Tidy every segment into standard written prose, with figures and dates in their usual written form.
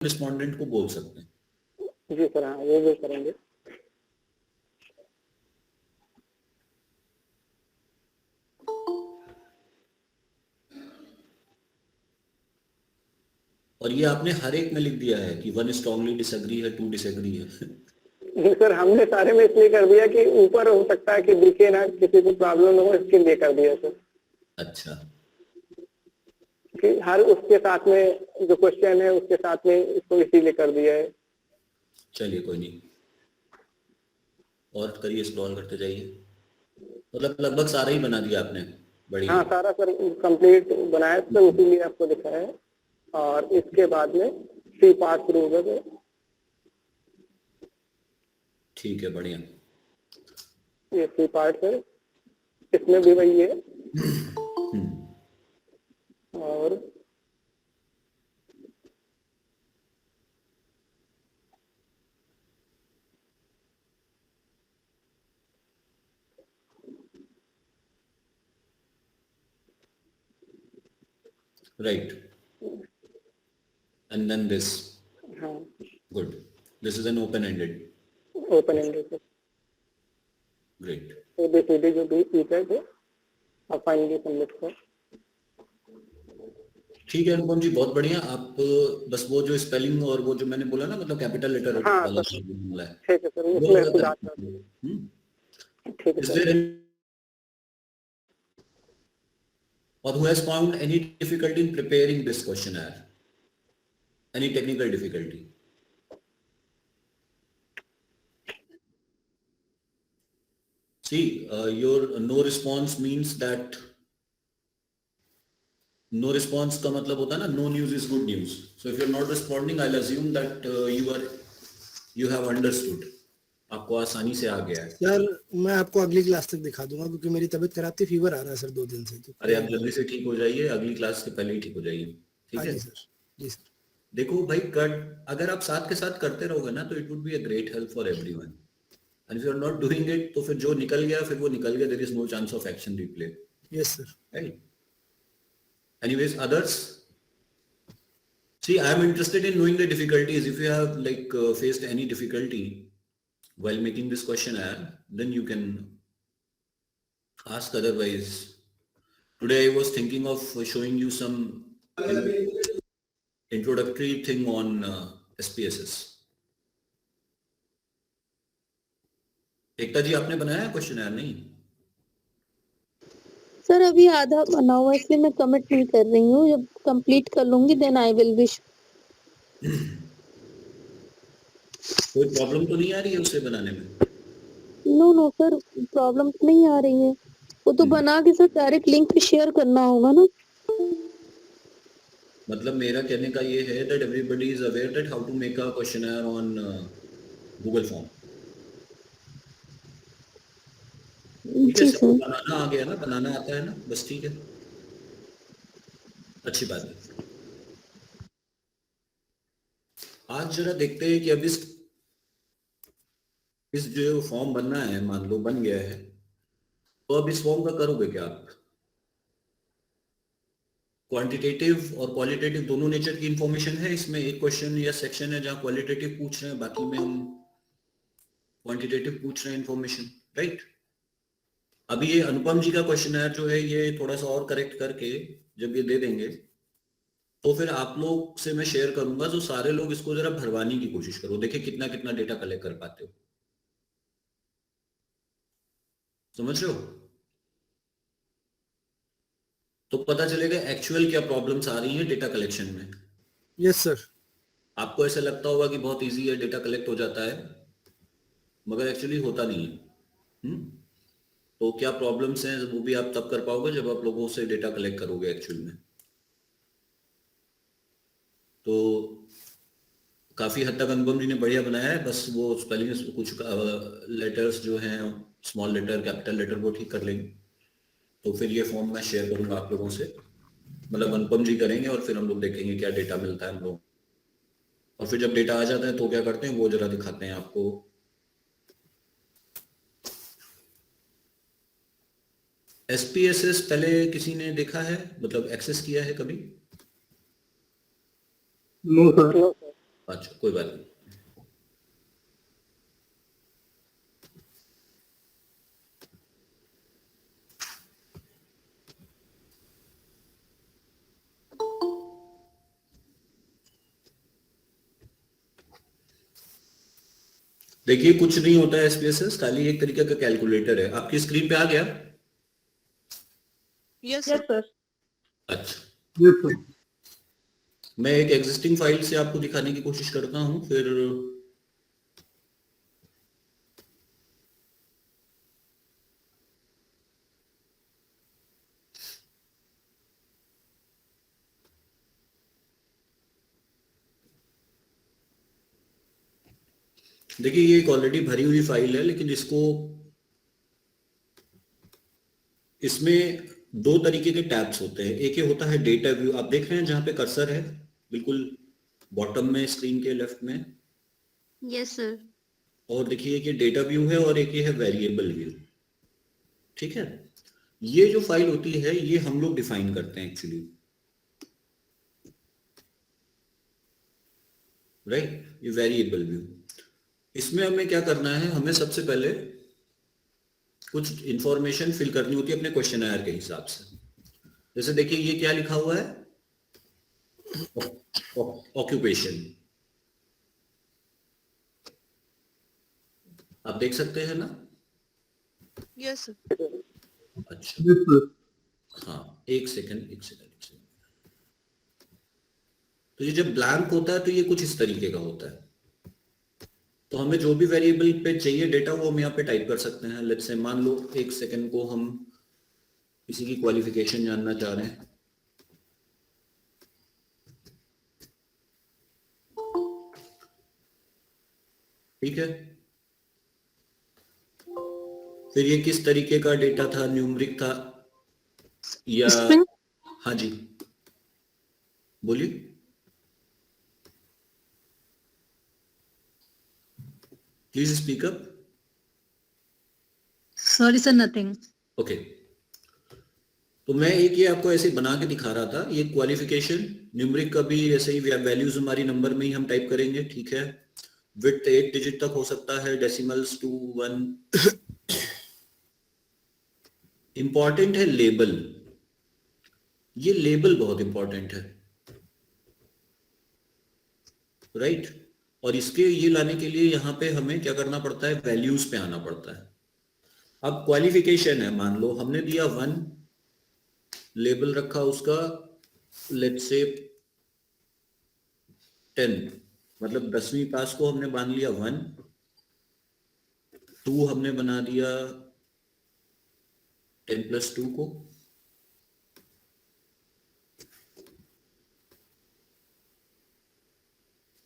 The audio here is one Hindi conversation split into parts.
रिस्पोंडेंट को बोल सकते हैं। जी सर, हाँ वो भी करेंगे। और ये आपने हर एक में लिख दिया है कि 1 स्ट्रांगली डिसएग्री है, 2 डिसएग्री है। जी सर, हमने सारे में इसलिए कर दिया कि ऊपर हो सकता है कि दिखे ना, किसी को प्रॉब्लम हो, इसके लिए कर दिया सर। अच्छा, कि हर उसके साथ में जो क्वेश्चन है उसके साथ में इसको इसीलिए कर दिया है। चलिए कोई नहीं, और करिए, स्क्रॉल करते जाइए। मतलब लगभग सारा ही बना दिया आपने, बढ़िया। हाँ सारा सर कंप्लीट बनाया सर, इसीलिए आपको दिखाया है। और इसके बाद में सी पास थ्रू होगा। ठीक है, बढ़िया। ये सी पार्ट है, इसमें भी वही है। और राइट, एंड देन दिस। हाँ, good, this is an open ended. Open ended sir. Great. ABCD जो भी फीचर्स है आप फाइनली सबमिट कर। ठीक है अनुपम जी, बहुत बढ़िया। आप बस वो जो स्पेलिंग और वो जो मैंने बोला ना, मतलब कैपिटल लेटर हाँ वाला सर, मामला है, ठीक है सर, वो उसमें अगर सुधार कर कर, दें। ठीक है is sir. There or who has found any difficulty in preparing this questionnaire? Any technical difficulty? See, your no response means that no response का मतलब होता है ना, no news is good news. So if you're not responding, I'll assume that you have understood. आपको आसानी से आ गया है। सर मैं आपको अगली क्लास तक दिखा दूंगा, क्योंकि मेरी तबीयत खराब थी, फीवर आ रहा है सर 2 दिन से। तो अरे आप जल्दी से ठीक हो जाइए, अगली क्लास के पहले ही ठीक हो जाइए, ठीक हाँ है? जी सर, जी सर। देखो भाई, अगर आप साथ के साथ करते रहोगे ना, तो it would be a great help for everyone. And if you are not doing it, तो फिर जो निकल गया फिर वो निकल गया, there is no chance of action replay. Yes sir. Right? Anyways, others, see, I am interested in knowing the difficulties. If you have like faced any difficulty while making this questionnaire, then you can ask. Otherwise, today I was thinking of showing you some introductory thing on SPSS. एकता जी, आपने बनाया क्वेश्चनर? नहीं सर, अभी आधा बना हुआ, इसलिए मैं कमिट नहीं कर रही हूँ। जब कंप्लीट कर लूंगी देन आई विल विश। कोई प्रॉब्लम तो नहीं आ रही है उसे बनाने में? नो सर, प्रॉब्लम नहीं आ रही है। वो तो बना के सर डायरेक्ट लिंक पे शेयर करना होगा ना। मतलब मेरा कहने का ये है that everybody is aware that how to make a questionnaire on Google Form. ठीक है, जी सबको सर। बनाना आ गया ना, बनाना आता है ना, बस ठीक है, अच्छी बात है। आज जरा देखते हैं कि अब इस जो फॉर्म बनना है, मान लो बन गया है, तो अब इस फॉर्म का करोगे क्या आप? क्वांटिटेटिव और क्वालिटेटिव दोनों नेचर की इंफॉर्मेशन है इसमें। एक क्वेश्चन या सेक्शन है जहां क्वालिटेटिव पूछ रहे हैं, बाकी में हम क्वांटिटेटिव पूछ रहे हैं इंफॉर्मेशन, राइट? अभी ये अनुपम जी का क्वेश्चनर जो है, ये थोड़ा सा और करेक्ट करके जब ये दे देंगे, तो फिर आप लोग से मैं शेयर करूंगा, जो सारे लोग इसको जरा भरवाने की कोशिश करो, देखिए कितना कितना डेटा कलेक्ट कर पाते हो। समझ रहे हो? तो पता चलेगा एक्चुअल क्या प्रॉब्लम्स आ रही हैं डेटा कलेक्शन में। Yes sir. आपको ऐसा लगता होगा कि बहुत इजी है, डेटा कलेक्ट हो जाता है, मगर एक्चुअली होता नहीं है। तो क्या प्रॉब्लम्स हैं वो भी आप तब कर पाओगे जब आप लोगों से डेटा कलेक्ट करोगे एक्चुअल में। तो काफी हद तक अनुपम जी ने बढ़िया बनाया है, बस वो स्पेलिंग कुछ लेटर्स जो हैं, स्मॉल लेटर कैपिटल लेटर, वो ठीक कर लेंगे। तो फिर ये फॉर्म मैं शेयर करूंगा आप लोगों से, मतलब अनुपम जी करेंगे और फिर हम लोग देखेंगे क्या डेटा मिलता है हम लोग। और फिर जब डेटा आ जाता है तो क्या करते हैं वो जरा दिखाते हैं आपको। SPSS पहले किसी ने देखा है, मतलब एक्सेस किया है कभी? No sir. अच्छा कोई बात नहीं। देखिए कुछ नहीं होता है एसपीएसएस, खाली एक तरीके का कैलकुलेटर है। आपकी स्क्रीन पे आ गया? Yes yes sir. अच्छा, मैं एक एग्जिस्टिंग फाइल से आपको दिखाने की कोशिश करता हूं, फिर देखिए ये एक ऑलरेडी भरी हुई फाइल है, लेकिन इसमें दो तरीके के टैब्स होते हैं। एक ये होता है डेटा व्यू, आप देख रहे हैं जहां पे कर्सर है बिल्कुल बॉटम में स्क्रीन के लेफ्ट में। Yes sir. और देखिए कि डेटा व्यू है और एक ये है वेरिएबल व्यू। ठीक है, ये जो फाइल होती है ये हम लोग डिफाइन करते हैं एक्चुअली, राइट। ये वेरिएबल व्यू, इसमें हमें क्या करना है, हमें सबसे पहले कुछ इंफॉर्मेशन फिल करनी होती है अपने क्वेश्चनर के हिसाब से। जैसे देखिए ये क्या लिखा हुआ है, ऑक्यूपेशन, आप देख सकते हैं ना? Yes sir. अच्छा, हाँ एक सेकंड। तो ये जब ब्लैंक होता है तो ये कुछ इस तरीके का होता है। तो हमें जो भी वेरिएबल पे चाहिए डेटा वो हम यहाँ पे टाइप कर सकते हैं। लेट्स से मान लो एक सेकंड को हम किसी की क्वालिफिकेशन जानना चाह रहे हैं, ठीक है। फिर ये किस तरीके का डेटा था, न्यूमरिक था या स्ट्रिंग। हाँ जी बोलिए, please speak up. Sorry sir, nothing. Okay, तो मैं एक ये आपको ऐसे बना के दिखा रहा था। ये क्वालिफिकेशन न्यूमरिक का भी ऐसे ही वैल्यूज हमारी नंबर में ही हम टाइप करेंगे, ठीक है। विड्थ 8 डिजिट तक हो सकता है, डेसिमल्स 2 1। इंपॉर्टेंट है लेबल, ये लेबल बहुत इंपॉर्टेंट है, राइट। और इसके ये लाने के लिए यहाँ पे हमें क्या करना पड़ता है, वैल्यूज पे आना पड़ता है। अब क्वालिफिकेशन है, मान लो हमने दिया 1, लेबल रखा उसका लेट्स से 10, मतलब 10वीं पास को हमने मान लिया 1, 2 हमने बना दिया 10+2 को,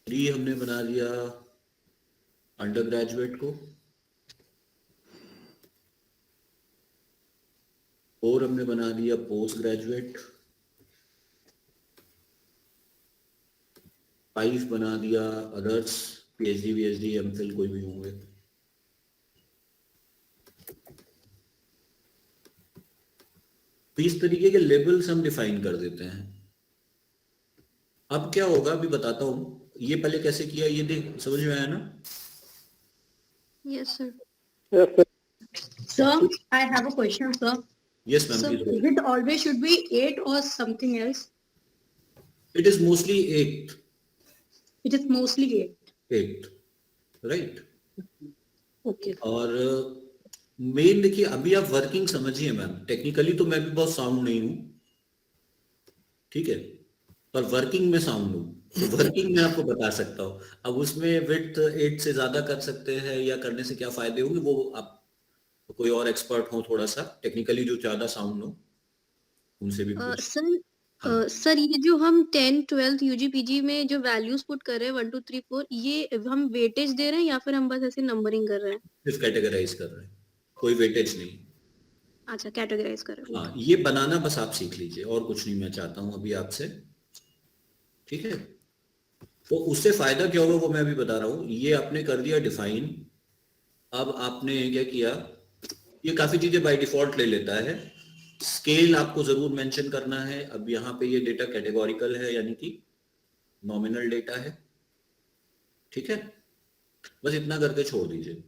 3 हमने बना दिया अंडर ग्रेजुएट को, 4 हमने बना दिया पोस्ट ग्रेजुएट, 5 बना दिया अदर्स, पीएचडी वीएचडी एमफिल कोई भी होंगे। तो इस तरीके के लेबल्स हम डिफाइन कर देते हैं। अब क्या होगा अभी बताता हूं, ये पहले कैसे किया ये देख, समझ में आया ना? Yes sir. Yes sir. Sir, I have a question, sir. Yes ma'am So, please. is it always should be 8 or something else? It is mostly 8, It is mostly 8. Right. Okay. और मेन देखिए अभी आप वर्किंग समझिए मैम, टेक्निकली तो मैं भी बहुत साउंड नहीं हूं, ठीक है, पर वर्किंग में साउंड हूं, तो वर्किंग में आपको बता सकता हूं। अब उसमें विड्थ 8 से ज्यादा कर सकते हैं या करने से क्या फायदे होंगे वो आप कोई और एक्सपर्ट हो थोड़ा सा टेक्निकली जो ज्यादा साउंड हो उनसे भी पूछ। सर, हाँ, सर ये जो हम 10 12 यूजी पीजी में जो वैल्यूज पुट कर रहे हैं 1 2 3 4, ये हम वेटेज दे रहे हैं या फिर हम बस ऐसे नंबरिंग कर रहे हैं? सिर्फ कैटेगराइज कर रहे हैं, कोई वेटेज नहीं। अच्छा, कैटेगराइज कर रहे हैं। हाँ, ये बनाना बस आप सीख लीजिए, और कुछ नहीं मैं चाहता हूं अभी आपसे, ठीक है। तो उससे फायदा क्या होगा वो मैं अभी बता रहा हूं। ये आपने कर दिया डिफाइन, अब आपने क्या किया, ये काफी चीजें बाय डिफॉल्ट ले लेता है। स्केल आपको जरूर मेंशन करना है। अब यहाँ पे ये डेटा कैटेगोरिकल है यानी कि नॉमिनल डेटा है, ठीक है, बस इतना करके छोड़ दीजिए।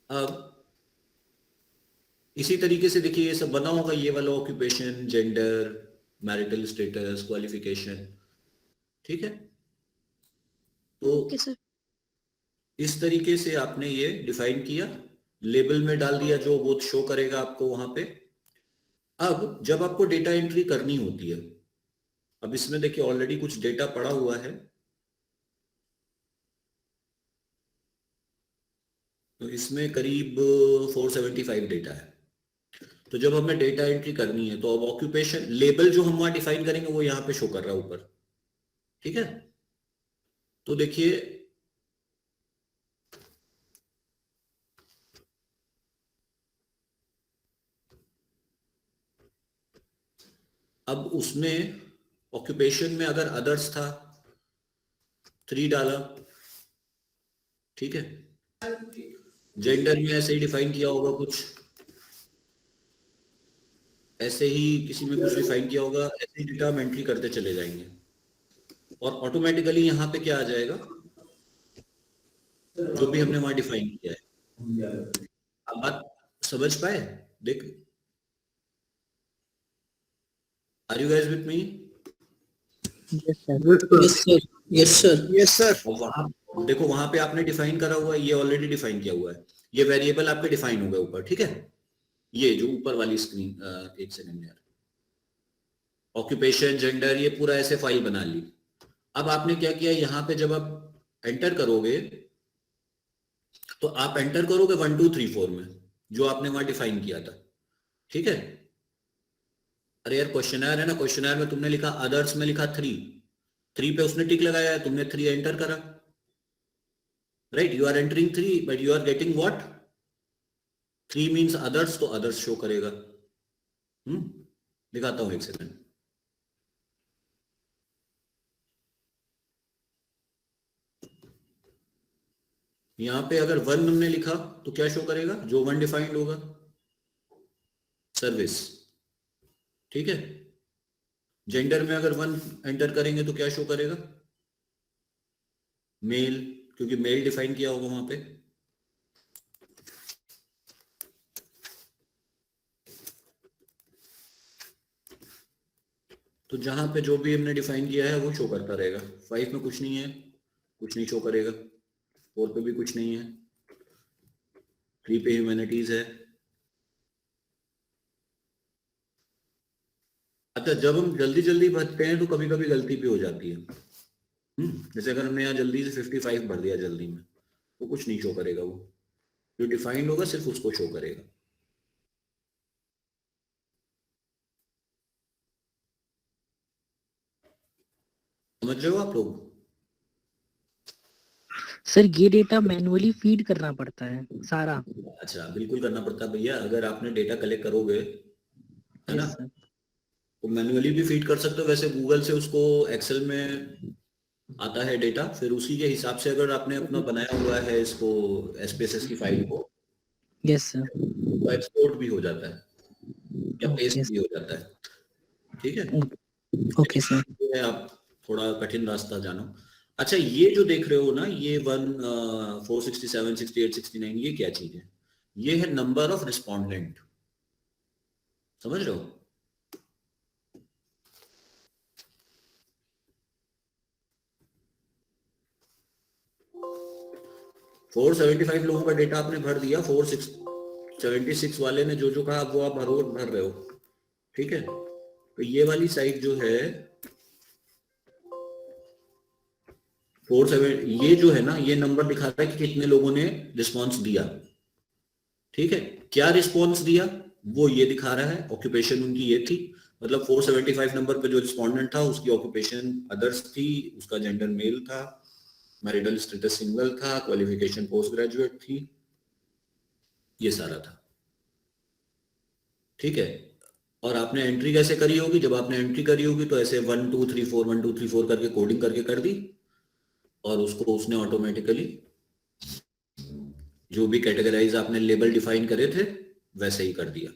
अब इसी तरीके से देखिए ये सब बना होगा, ये वाला occupation, gender, marital status, qualification, ठीक है। तो ओके सर। इस तरीके से आपने ये डिफाइन किया, लेबल में डाल दिया जो वो शो करेगा आपको वहां पे। अब जब आपको डेटा एंट्री करनी होती है, अब इसमें देखिए ऑलरेडी कुछ डेटा पड़ा हुआ है, तो इसमें करीब 475 डेटा है। तो जब हमें डेटा एंट्री करनी है तो अब ऑक्यूपेशन लेबल जो हम वहां डिफाइन करेंगे वो यहाँ पे शो कर रहा है ऊपर, ठीक है। तो देखिए अब उसमें ऑक्यूपेशन में अगर अदर्स था 3 डाला, ठीक है। जेंडर में ऐसे ही डिफाइन किया होगा कुछ, ऐसे ही किसी में कुछ डिफाइन किया होगा, ऐसे ही डेटा हम एंट्री करते चले जाएंगे और ऑटोमेटिकली यहाँ पे क्या आ जाएगा, जो भी हमने वहां डिफाइन किया है। अब बात समझ पाए? देख, are you guys with me? Yes sir. और वहां देखो, वहां पे आपने डिफाइन करा हुआ है, ये ऑलरेडी डिफाइन किया हुआ है, ये वेरिएबल आपके डिफाइन हो गए ऊपर, ठीक है। ये जो ऊपर वाली स्क्रीन, एक सेकंड यार, ऑक्यूपेशन, जेंडर, ये पूरा ऐसे फाइल बना ली। अब आपने क्या किया, यहाँ पे जब आप एंटर करोगे तो आप एंटर करोगे 1 2 3 4 में जो आपने वहां डिफाइन किया था, ठीक है। अरे यार क्वेश्चनर है ना, क्वेश्चनर में तुमने लिखा अदर्स में लिखा 3 पे उसने टिक लगाया है, तुमने 3 एंटर करा, right. You are entering 3 but you are getting what, 3 means others, तो अदर्स शो करेगा। दिखाता हूं एक सेकंड। यहां पे अगर 1 हमने लिखा तो क्या शो करेगा, जो 1 डिफाइंड होगा, सर्विस, ठीक है। जेंडर में अगर 1 एंटर करेंगे तो क्या शो करेगा, मेल, क्योंकि मेल डिफाइन किया होगा वहां पे। तो जहां पे जो भी हमने डिफाइन किया है वो शो करता रहेगा। 5 में कुछ नहीं है, कुछ नहीं शो करेगा। 4 पे भी कुछ नहीं है। 3 पे ह्यूमैनिटीज है। अच्छा, जब हम जल्दी जल्दी भरते हैं तो कभी कभी गलती भी हो जाती है। जैसे अगर हमने यहाँ जल्दी से 55 भर दिया जल्दी में, तो कुछ नहीं शो करेगा, वो जो डिफाइंड होगा सिर्फ उसको शो करेगा। समझ रहे हो आप लोग? सर ये डेटा मैन्युअली फीड करना पड़ता है सारा? अच्छा, बिल्कुल करना पड़ता है भैया। अगर आपने डेटा कलेक्ट करोगे, है ना, यस सर। तो मैन्युअली भी फीड कर सकते हो। वैसे गूगल से उसको एक्सेल में आता है डेटा, फिर उसी के हिसाब से अगर आपने अपना बनाया हुआ है इसको, एसपीएसएस की फाइल को, यस सर। तो एक्सपोर्ट भी हो जाता है या पेस्ट ओके भी हो जाता है, ठीक है। Okay sir. ये आप थोड़ा कठिन रास्ता जानो। अच्छा, ये जो देख रहे हो ना, ये 467, 68, 69, ये क्या चीज है? ये है नंबर ऑफ रिस्पोंडेंट। समझ रहे हो? फोर 475 लोगों का डेटा आपने भर दिया। 476 वाले ने जो जो कहा वो आप भर रहे हो, ठीक है। तो ये वाली साइड जो है 47, ये जो है ना, ये नंबर दिखा रहा है कि कितने लोगों ने रिस्पॉन्स दिया, ठीक है। क्या रिस्पॉन्स दिया वो ये दिखा रहा है। ऑक्यूपेशन उनकी ये थी, मतलब 475 नंबर पे जो रिस्पोंडेंट था उसकी ऑक्यूपेशन अदर्स थी, उसका जेंडर मेल था, मैरिटल स्टेटस सिंगल था, क्वालिफिकेशन पोस्ट ग्रेजुएट थी, ये सारा था, ठीक है। और आपने एंट्री कैसे करी होगी? जब आपने एंट्री करी होगी तो ऐसे 1 2 3 4 1 2 3 4 करके कोडिंग करके कर दी, और उसको उसने ऑटोमेटिकली जो भी कैटेगराइज आपने लेबल डिफाइन करे थे वैसे ही कर दिया।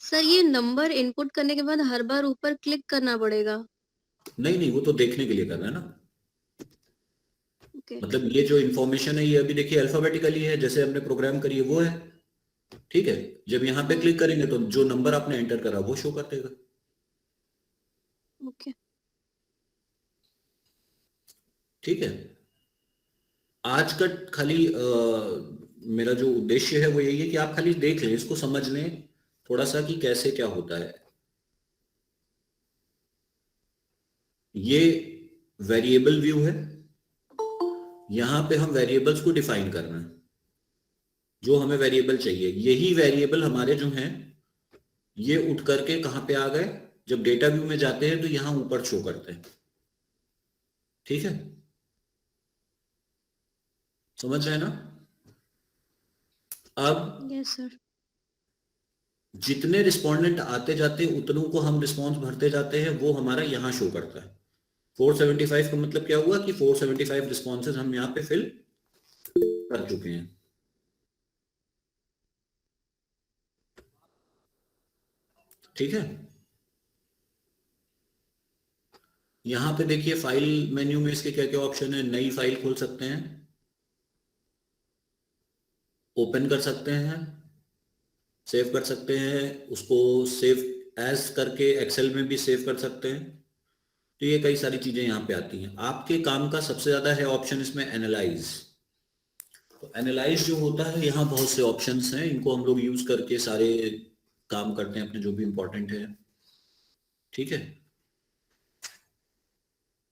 सर ये नंबर इनपुट करने के बाद हर बार ऊपर क्लिक करना पड़ेगा? नहीं नहीं, वो तो देखने के लिए कर रहे हैं ना। ओके मतलब ये जो इंफॉर्मेशन है ये अभी देखिए अल्फाबेटिकली है, जैसे हमने प्रोग्राम करी है वो है। ठीक है, जब यहाँ पे क्लिक करेंगे तो जो नंबर आपने एंटर करा वो शो कर देगा। ओके ठीक है, आज का खाली मेरा जो उद्देश्य है वो यही है कि आप खाली देख लें, इसको समझ लें थोड़ा सा कि कैसे क्या होता है। ये वेरिएबल व्यू है, यहां पे हम वेरिएबल्स को डिफाइन कर रहे हैं, जो हमें वेरिएबल चाहिए। यही वेरिएबल हमारे जो हैं ये उठ करके कहां पे आ गए, जब डेटा व्यू में जाते हैं तो यहां ऊपर शो करते हैं। ठीक है, समझ रहे हैं ना। अब यस सर जितने रिस्पोंडेंट आते जाते उतनों को हम रिस्पॉन्स भरते जाते हैं, वो हमारा यहां शो करता है। 475 का मतलब क्या हुआ कि 475 रिस्पॉन्सेज हम यहाँ पे फिल कर चुके हैं। ठीक है, यहां पे देखिए फाइल मेन्यू में इसके क्या क्या ऑप्शन है। नई फाइल खोल सकते हैं, ओपन कर सकते हैं, सेव कर सकते हैं, उसको सेव एज करके एक्सेल में भी सेव कर सकते हैं। तो ये कई सारी चीजें यहाँ पे आती हैं। आपके काम का सबसे ज्यादा है ऑप्शन इसमें एनालाइज। तो एनालाइज जो होता है, यहाँ बहुत से ऑप्शंस हैं, इनको हम लोग यूज करके सारे काम करते हैं अपने जो भी इंपॉर्टेंट है। ठीक है,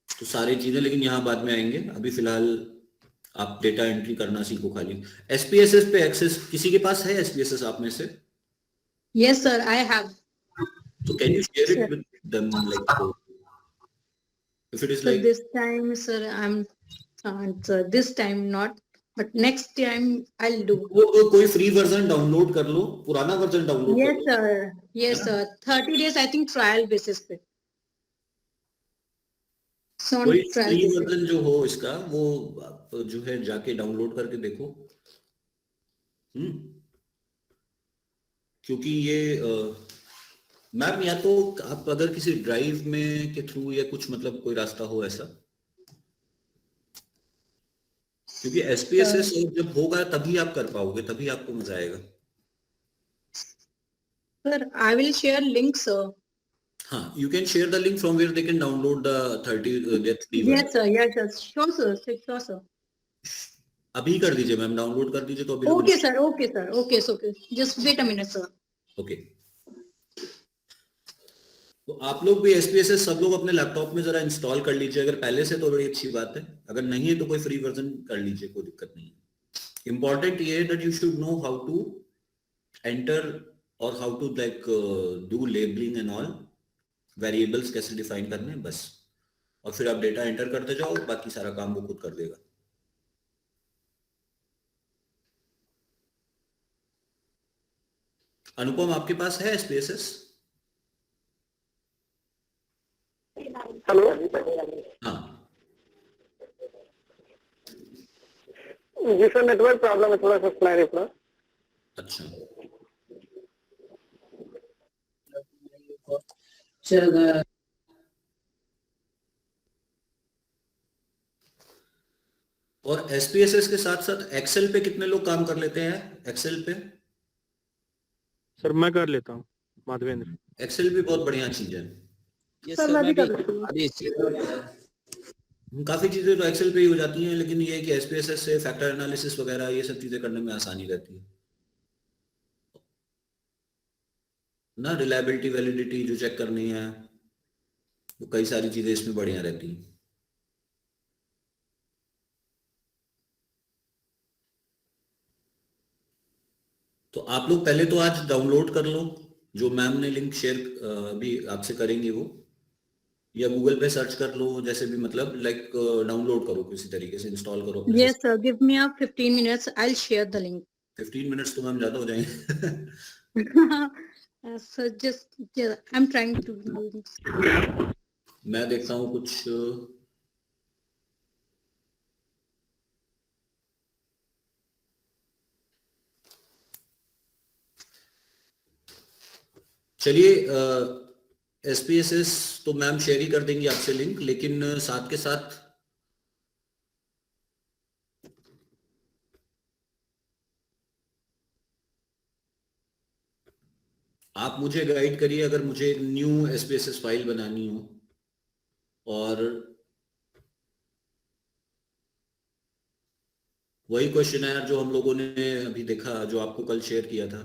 तो सारी चीजें लेकिन यहाँ बाद में आएंगे, अभी फिलहाल आप डेटा एंट्री करना सीखो खाली। एसपीएसएस पे एक्सेस किसी के पास है? एसपीएसएस आप में से? Yes, sir, I have. तो can you share Sir, it with them, like if it is so like this time, sir, I'm, sir, this time not, but next time I'll do. वो कोई फ्री वर्जन डाउनलोड कर लो, पुराना वर्जन डाउनलोड कर Yes, लो, sir. है Yes, ना। sir. 30 days, I think trial basis पे. It's on कोई trial फ्री basis. वर्जन जो हो इसका, वो आप जो है जाके डाउनलोड करके देखो। हम्म, क्योंकि ये मैम या तो आप अगर किसी ड्राइव में के थ्रू या कुछ मतलब कोई रास्ता हो ऐसा, क्योंकि एसपीएसएस जब होगा तभी आप कर पाओगे, तभी आपको मजा आएगा। Sir, I will share link, sir. हाँ, you can share the link from where they can download the 30 that free version। Yes, sir. Yes, sir. Sure, sir. Sure, sir. अभी कर दीजिए मैम, डाउनलोड कर दीजिए तो अभी लोग। Okay, sir. Okay, sir. Okay, so okay. Just wait a minute, sir. Okay, तो आप लोग भी एसपीएसएस सब लोग अपने लैपटॉप में जरा इंस्टॉल कर लीजिए, अगर पहले से तो बड़ी अच्छी बात है, अगर नहीं है तो कोई फ्री वर्जन कर लीजिए, कोई दिक्कत नहीं है। इंपॉर्टेंट ये है that you should know how to enter और how to like do labelling and all, variables कैसे डिफाइन करने हैं बस, और फिर आप डेटा एंटर करते जाओ, बाकी सारा काम वो खुद कर देगा। अनुपम आपके पास है एसपीएसएस? हेलो, हाँ, जी सर, नेटवर्क प्रॉब्लम है थोड़ा सा, सुनाई नहीं पड़ा। अच्छा, और एसपीएसएस के साथ साथ एक्सेल पे कितने लोग काम कर लेते हैं? एक्सेल पे, सर मैं कर लेता हूँ माधवेंद्र। एक्सेल भी बहुत बढ़िया चीज है। सर मैं भी कर लेती हूँ। काफी चीजें तो एक्सेल पे ही हो जाती हैं, लेकिन ये है कि एसपीएसएस से फैक्टर एनालिसिस वगैरह ये सब चीजें करने में आसानी रहती है ना। रिलायबिलिटी वैलिडिटी जो चेक करनी है, तो कई सारी चीजें इसमें बढ़िया रहती हैं। तो आप लोग पहले तो आज डाउनलोड कर लो, जो मैम ने लिंक शेयर अभी आपसे करेंगे वो, या गूगल पे सर्च कर लो, जैसे भी मतलब लाइक डाउनलोड करो, किसी तरीके से इंस्टॉल करो अपने Yes, sir. Give me a 15 minutes. I'll share the link. 15 minutes तो मैम ज्यादा हो जाएंगे। So just, yeah, I'm trying to do this. मैं देखता हूँ कुछ चलिए SPSS तो मैम शेयर ही कर देंगी आपसे लिंक, लेकिन साथ के साथ आप मुझे गाइड करिए, अगर मुझे एक न्यू SPSS फाइल बनानी हो और वही क्वेश्चनर जो हम लोगों ने अभी देखा, जो आपको कल शेयर किया था।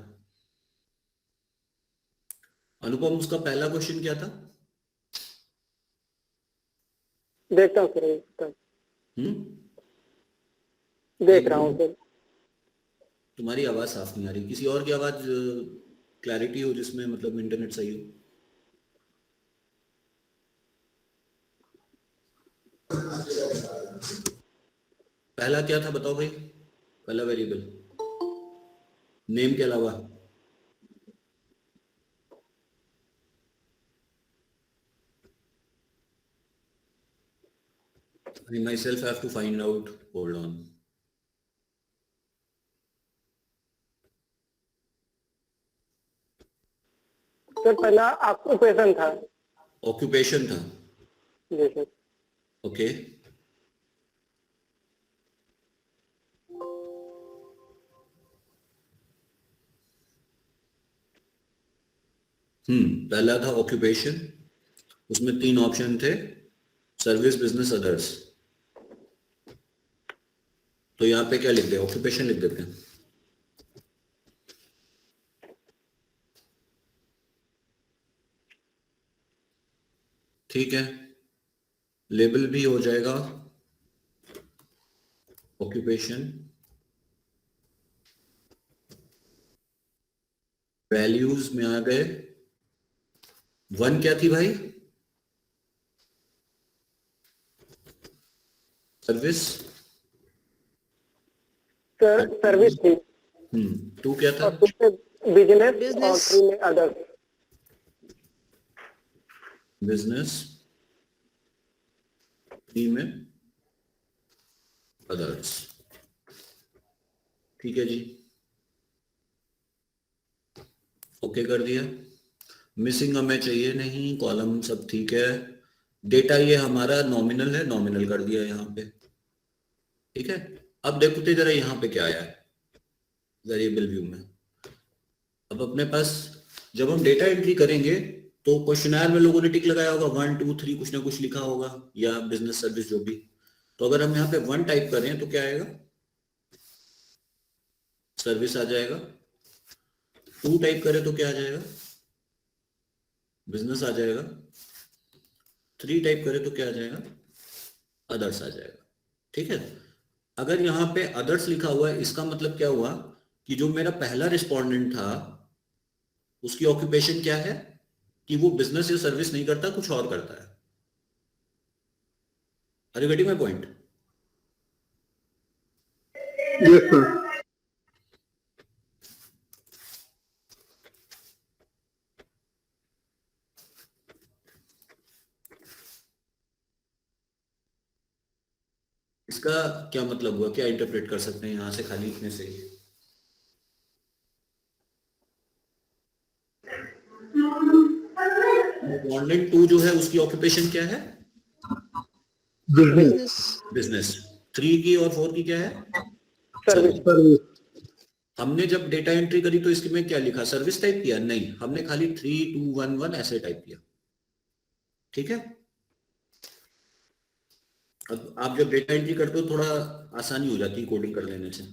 अनुपम, उसका पहला क्वेश्चन क्या था? देखता हूँ सर, देख रहा हूँ सर। तुम्हारी आवाज साफ नहीं आ रही, किसी और की आवाज क्लैरिटी हो जिसमें मतलब इंटरनेट सही हो। पहला क्या था बताओ भाई, पहला वेरिएबल नेम के अलावा। I myself have to find out, hold on. Sir पहला ऑक्यूपेशन था। ऑक्यूपेशन था, जी सर। ओके। पहला था ऑक्यूपेशन, उसमें 3 ऑप्शन थे, सर्विस, बिजनेस, अदर्स। तो यहाँ पे क्या लिख दे, ऑक्यूपेशन लिख देते हैं। ठीक है, लेबल भी हो जाएगा ऑक्यूपेशन। वैल्यूज में आ गए, 1 क्या थी भाई? सर्विस। सर सर्विस थी। 2 क्या था? और 2 में बिजनेस और 3 में अदर्स। बिजनेस, 3 में अदर्स। ठीक है जी, ओके कर दिया। मिसिंग हमें चाहिए नहीं, कॉलम सब ठीक है। डेटा ये हमारा नॉमिनल है, नॉमिनल कर दिया यहाँ पे। ठीक है, अब देखो तो जरा यहाँ पे क्या आया है वेरिएबल व्यू में। अब अपने पास जब हम डेटा एंट्री करेंगे तो क्वेश्चनर में लोगों ने टिक लगाया होगा, 1 2 3 कुछ ना कुछ लिखा होगा, या बिजनेस सर्विस जो भी। तो अगर हम यहाँ पे 1 टाइप कर रहे हैं तो क्या आएगा? सर्विस आ जाएगा। 2 टाइप करें तो क्या आ जाएगा? बिजनेस आ जाएगा। 3 टाइप करें तो क्या आ जाएगा? अदर्स आ जाएगा। ठीक है, अगर यहाँ पे अदर्स लिखा हुआ है, इसका मतलब क्या हुआ कि जो मेरा पहला रिस्पोंडेंट था उसकी ऑक्यूपेशन क्या है कि वो बिजनेस या सर्विस नहीं करता, कुछ और करता है। Are you getting my point? Yes sir. इसका क्या मतलब हुआ, क्या इंटरप्रेट कर सकते हैं यहां से खाली लिखने से? रिस्पोंडेंट 2 जो है उसकी ऑक्यूपेशन क्या है? बिजनेस। बिजनेस। 3 की और 4 की क्या है? सर्विस। हमने जब डेटा एंट्री करी तो इसमें क्या लिखा, सर्विस टाइप किया? नहीं, हमने खाली 3 2 1 1 ऐसे टाइप किया। ठीक है, अब आप जब डेटा एंट्री करते हो थोड़ा आसानी हो जाती है कोडिंग कर लेने से।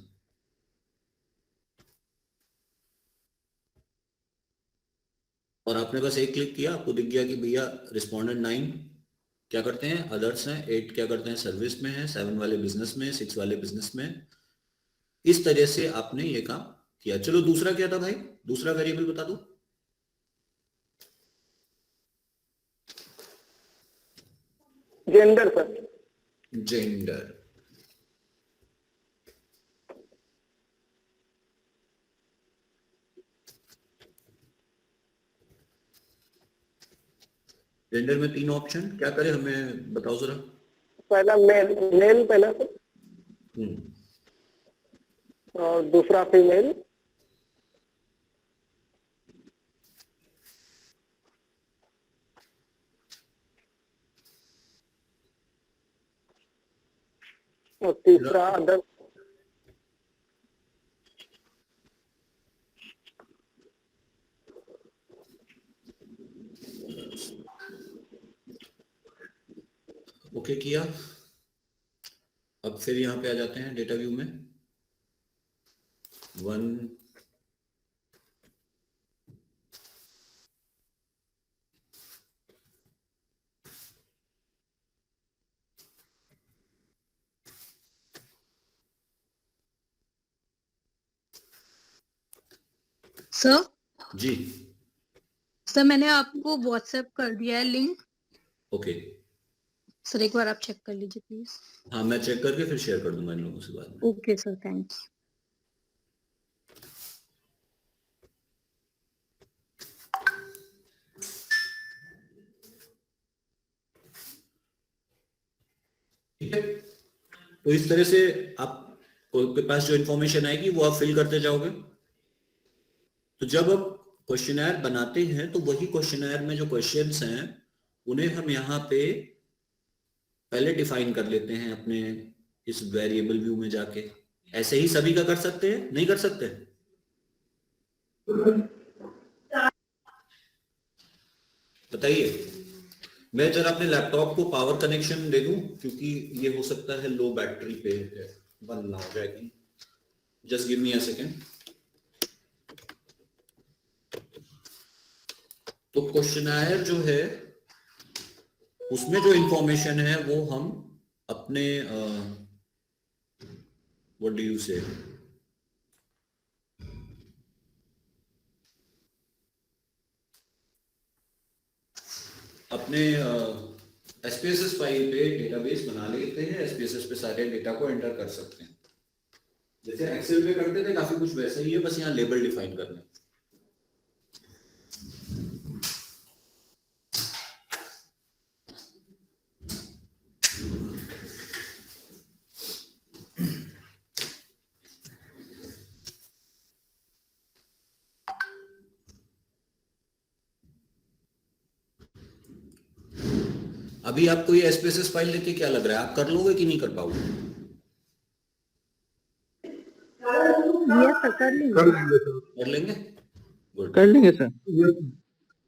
और आपने बस एक क्लिक किया, आपको दिख गया कि भैया रिस्पोंडेंट 9 क्या करते हैं? अदर्स हैं। 8 क्या करते हैं? सर्विस में है। 7 वाले बिजनेस में, 6 वाले बिजनेस में। इस तरह से आपने ये काम किया। चलो दूसरा क्या था भाई, दूसरा वेरिएबल बता दो। Gender sir. जेंडर। जेंडर में 3 ऑप्शन, क्या करें हमें बताओ जरा। पहला मेल, मेल पहला सर। और दूसरा फीमेल। और तीसरा अदर। ओके किया। अब फिर यहाँ पे आ जाते हैं डेटा व्यू में। 1 सर जी सर मैंने आपको व्हाट्सएप कर दिया है लिंक। ओके। सर एक बार आप चेक कर लीजिए प्लीज। हाँ मैं चेक करके फिर शेयर कर दूंगा इन लोगों से बाद में। Okay sir, thanks. ठीक है, तो इस तरह से आपके पास जो इंफॉर्मेशन आएगी वो आप फिल करते जाओगे। तो जब आप क्वेश्चनर बनाते हैं तो वही क्वेश्चनर में जो क्वेश्चंस हैं उन्हें हम यहाँ पे पहले डिफाइन कर लेते हैं अपने इस वेरिएबल व्यू में जाके। ऐसे ही सभी का कर सकते हैं, नहीं कर सकते? बताइए। मैं जरा अपने लैपटॉप को पावर कनेक्शन दे दूं क्योंकि ये हो सकता है लो बैटरी पे बंद ना हो जाएगी। Just give me a second. तो क्वेश्चनर जो है उसमें जो इंफॉर्मेशन है वो हम अपने व्हाट डू यू से अपने एसपीएसएस फाइल पे डेटाबेस बना लेते हैं। एसपीएसएस पे सारे डेटा को एंटर कर सकते हैं जैसे एक्सेल पे करते थे, काफी कुछ वैसा ही है, बस यहाँ लेबल डिफाइन करना है। अभी आपको ये एसपीएसएस फाइल लेके क्या लग रहा है, आप कर लोगे कि नहीं कर पाओगे? कर लेंगे। गुड, कर लेंगे सर।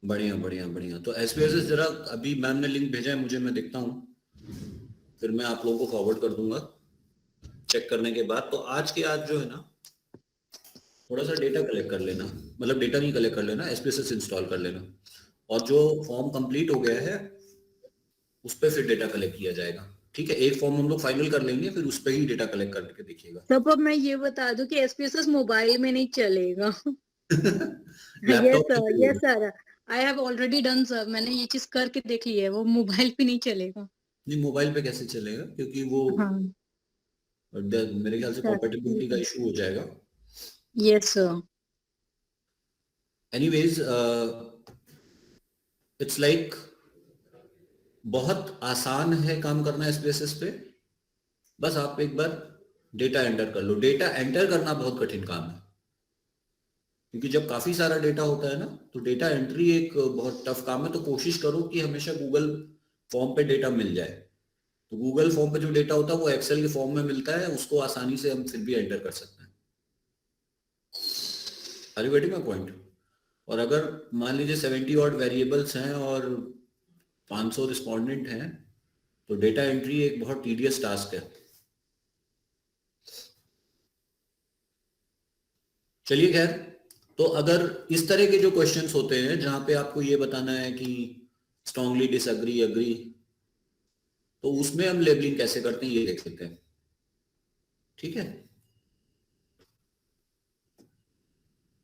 बढ़िया बढ़िया बढ़िया। तो एसपीएसएस जरा अभी मैम ने लिंक भेजा है मुझे, मैं देखता हूँ, फिर मैं आप लोगों को फॉरवर्ड कर दूंगा चेक करने के बाद। तो आज के आज जो है ना थोड़ा सा डेटा कलेक्ट कर लेना, मतलब डेटा नहीं कलेक्ट कर लेना, एसपीएसएस इंस्टॉल कर लेना, और जो फॉर्म कंप्लीट हो गया है उस पर फिर डेटा कलेक्ट किया जाएगा। ठीक है, एक फॉर्म हम लोग फाइनल कर लेंगे फिर उस पर ही डेटा कलेक्ट करके देखिएगा। तब अब मैं ये बता दूं कि एसपीएसएस मोबाइल में नहीं चलेगा। यस लैपटॉप में सर, यस चलेगा। Sir, I have already done sir. मैंने ये चीज करके देख ली है, वो मोबाइल पे नहीं चलेगा। नहीं मोबाइल पे कैसे चलेगा, क्योंकि वो हाँ मेरे ख्याल से सर, कॉम्पेटिबिलिटी का इशू हो जाएगा। Yes sir. Anyways it's like बहुत आसान है काम करना एसपीएसएस पे। बस आप एक बार डेटा एंटर कर लो। डेटा एंटर करना बहुत कठिन काम है क्योंकि जब काफी सारा डेटा होता है ना तो डेटा एंट्री एक बहुत टफ काम है। तो कोशिश करो कि हमेशा गूगल फॉर्म पे डेटा मिल जाए। तो गूगल फॉर्म पे जो डेटा होता है वो एक्सेल के फॉर्म में मिलता है, उसको आसानी से हम फिर भी एंटर कर सकते हैं। Are you getting my point? और अगर मान लीजिए 70 ऑड वेरिएबल्स हैं और 500 रिस्पोंडेंट हैं तो डेटा एंट्री एक बहुत टीडियस टास्क है। चलिए खैर, तो अगर इस तरह के जो क्वेश्चंस होते हैं जहां पे आपको ये बताना है कि स्ट्रांगली डिसएग्री एग्री, तो उसमें हम लेबलिंग कैसे करते हैं ये देख सकते हैं। ठीक है,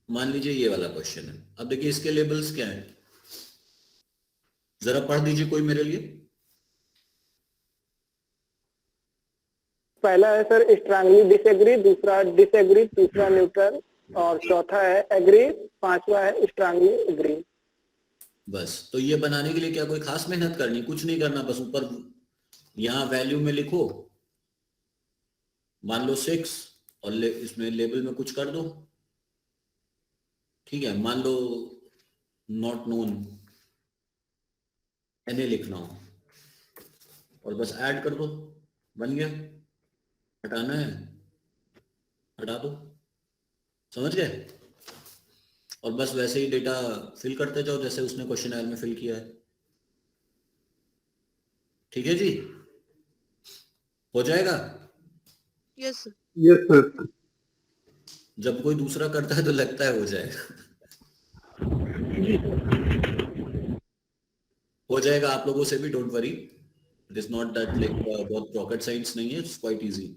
मान लीजिए ये वाला क्वेश्चन है। अब देखिए इसके लेबल्स क्या हैं, जरा पढ़ दीजिए कोई मेरे लिए। पहला है सर स्ट्रांगली डिसएग्री, दूसरा डिसएग्री, तीसरा न्यूट्रल और चौथा है एग्री, पांचवा है स्ट्रांगली एग्री। बस, तो ये बनाने के लिए क्या कोई खास मेहनत करनी, कुछ नहीं करना, बस ऊपर यहाँ वैल्यू में लिखो मान लो 6 और इसमें लेबल में कुछ कर दो। ठीक है, मान लो नॉट नोन एनए लिखना हो और बस ऐड कर दो, बन गया। हटाना है, हटा दो, समझ गए? और बस वैसे ही डेटा फिल करते जाओ जैसे उसने क्वेश्चन में फिल किया है। ठीक है जी, हो जाएगा। Yes yes sir. जब कोई दूसरा करता है तो लगता है हो जाएगा। हो जाएगा आप लोगों से भी, don't worry, it is not that like बहुत रॉकेट साइंस नहीं है, इट्स क्वाइट इजी।